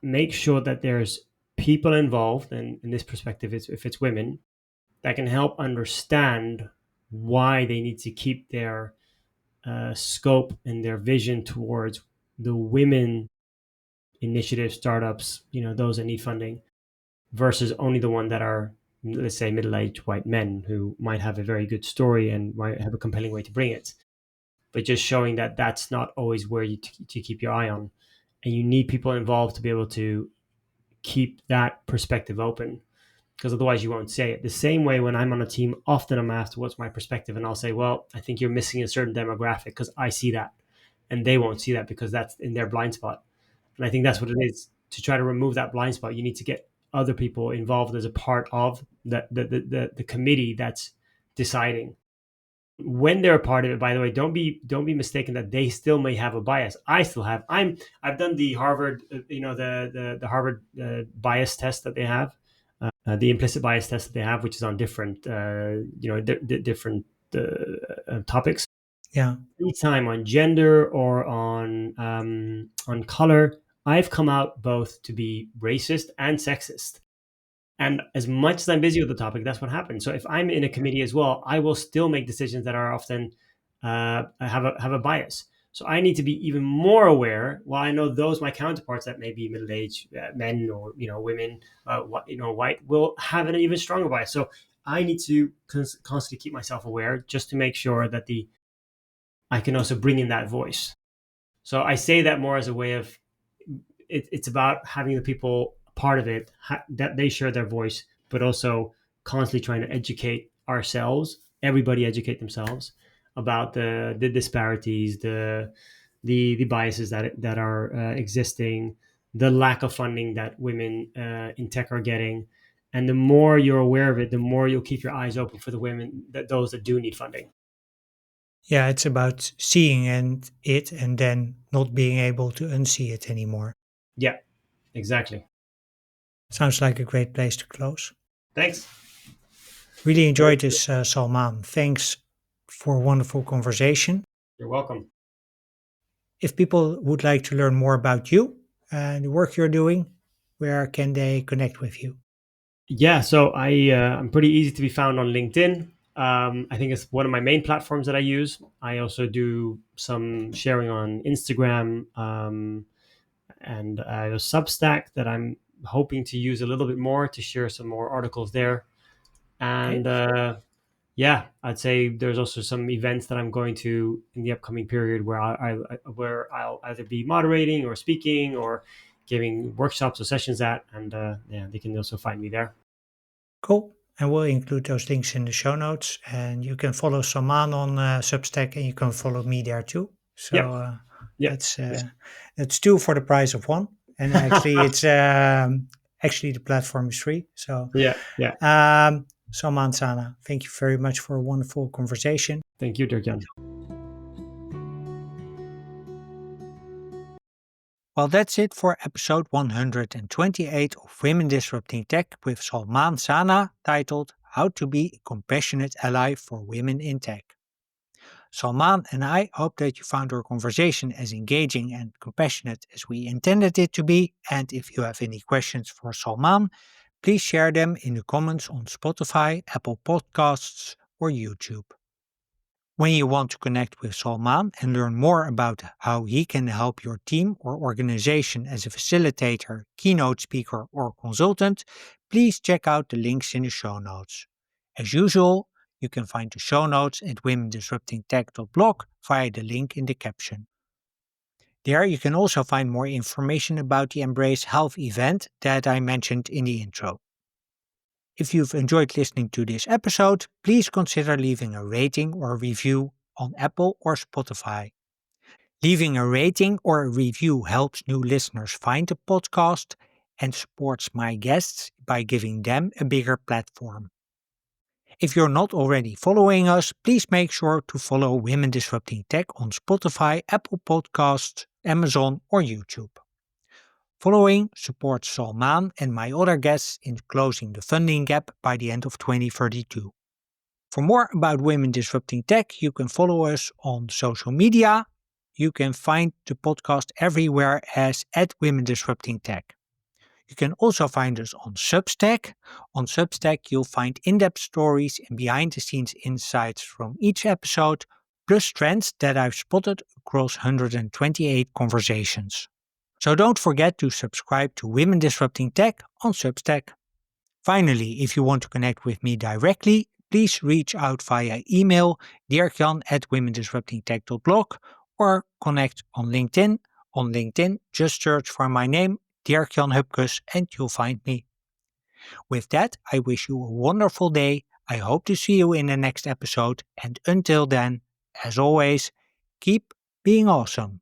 make sure that there's people involved, and in this perspective, if it's women, that can help understand why they need to keep their scope and their vision towards the women initiative startups, those that need funding, versus only the one that are, let's say, middle-aged white men who might have a very good story and might have a compelling way to bring it, but just showing that that's not always where you to keep your eye on, and you need people involved to be able to keep that perspective open, because otherwise you won't say it. The same way when I'm on a team, often I'm asked what's my perspective, and I'll say, well, I think you're missing a certain demographic because I see that, and they won't see that because that's in their blind spot. And I think that's what it is. To try to remove that blind spot, you need to get other people involved as a part of the committee that's deciding. When they're a part of it, by the way, don't be mistaken that they still may have a bias. I still have. I've done the Harvard, the Harvard bias test that they have, the implicit bias test that they have, which is on different, different topics. Yeah. Anytime on gender or on color, I've come out both to be racist and sexist. And as much as I'm busy with the topic, that's what happens. So if I'm in a committee as well, I will still make decisions that are often have a bias. So I need to be even more aware. While I know those my counterparts that may be middle-aged men or women, white, will have an even stronger bias. So I need to constantly keep myself aware, just to make sure that I can also bring in that voice. So I say that more as a way of it's about having the people part of it, that they share their voice, but also constantly trying to educate ourselves, everybody educate themselves about the disparities, the biases that are existing, the lack of funding that women in tech are getting. And the more you're aware of it, the more you'll keep your eyes open for the women, those that do need funding. Yeah, it's about seeing and then not being able to unsee it anymore. Yeah, exactly. Sounds like a great place to close. Thanks. Really enjoyed this, Salman. Thanks for a wonderful conversation. You're welcome. If people would like to learn more about you and the work you're doing, where can they connect with you? Yeah, so I'm pretty easy to be found on LinkedIn. I think it's one of my main platforms that I use. I also do some sharing on Instagram, and I have a Substack that I'm hoping to use a little bit more to share some more articles there. And Okay. yeah, I'd say there's also some events that I'm going to in the upcoming period where where I'll either be moderating or speaking or giving workshops or sessions at, and yeah, they can also find me there. Cool. And we'll include those links in the show notes. And you can follow Salman on Substack, and you can follow me there too. So Yep. Yep. that's that's two for the price of one. And actually, it's actually the platform is free. So Yeah. Yeah. Salmaan Sana, thank you very much for a wonderful conversation. Thank you, Dirk-Jan. Well, that's it for episode 128 of Women Disrupting Tech with Salmaan Sana, titled How to Be a Compassionate Ally for Women in Tech. Salmaan and I hope that you found our conversation as engaging and compassionate as we intended it to be. And if you have any questions for Salmaan, please share them in the comments on Spotify, Apple Podcasts, or YouTube. When you want to connect with Salmaan and learn more about how he can help your team or organization as a facilitator, keynote speaker, or consultant, please check out the links in the show notes. As usual, You can find the show notes at womendisruptingtech.blog via the link in the caption. There you can also find more information about the Embrace Health event that I mentioned in the intro. If you've enjoyed listening to this episode, please consider leaving a rating or a review on Apple or Spotify. Leaving a rating or a review helps new listeners find the podcast and supports my guests by giving them a bigger platform. If you're not already following us, please make sure to follow Women Disrupting Tech on Spotify, Apple Podcasts, Amazon, or YouTube. Following supports Salmaan and my other guests in closing the funding gap by the end of 2032. For more about Women Disrupting Tech, you can follow us on social media. You can find the podcast everywhere as @Women Disrupting Tech. You can also find us on Substack. On Substack, you'll find in-depth stories and behind-the-scenes insights from each episode, plus trends that I've spotted across 128 conversations. So don't forget to subscribe to Women Disrupting Tech on Substack. Finally, if you want to connect with me directly, please reach out via email dirkjan@womendisruptingtech.blog or connect on LinkedIn. On LinkedIn, just search for my name, Dirk-Jan Hupkes, and you'll find me. With that, I wish you a wonderful day. I hope to see you in the next episode, and until then, as always, keep being awesome.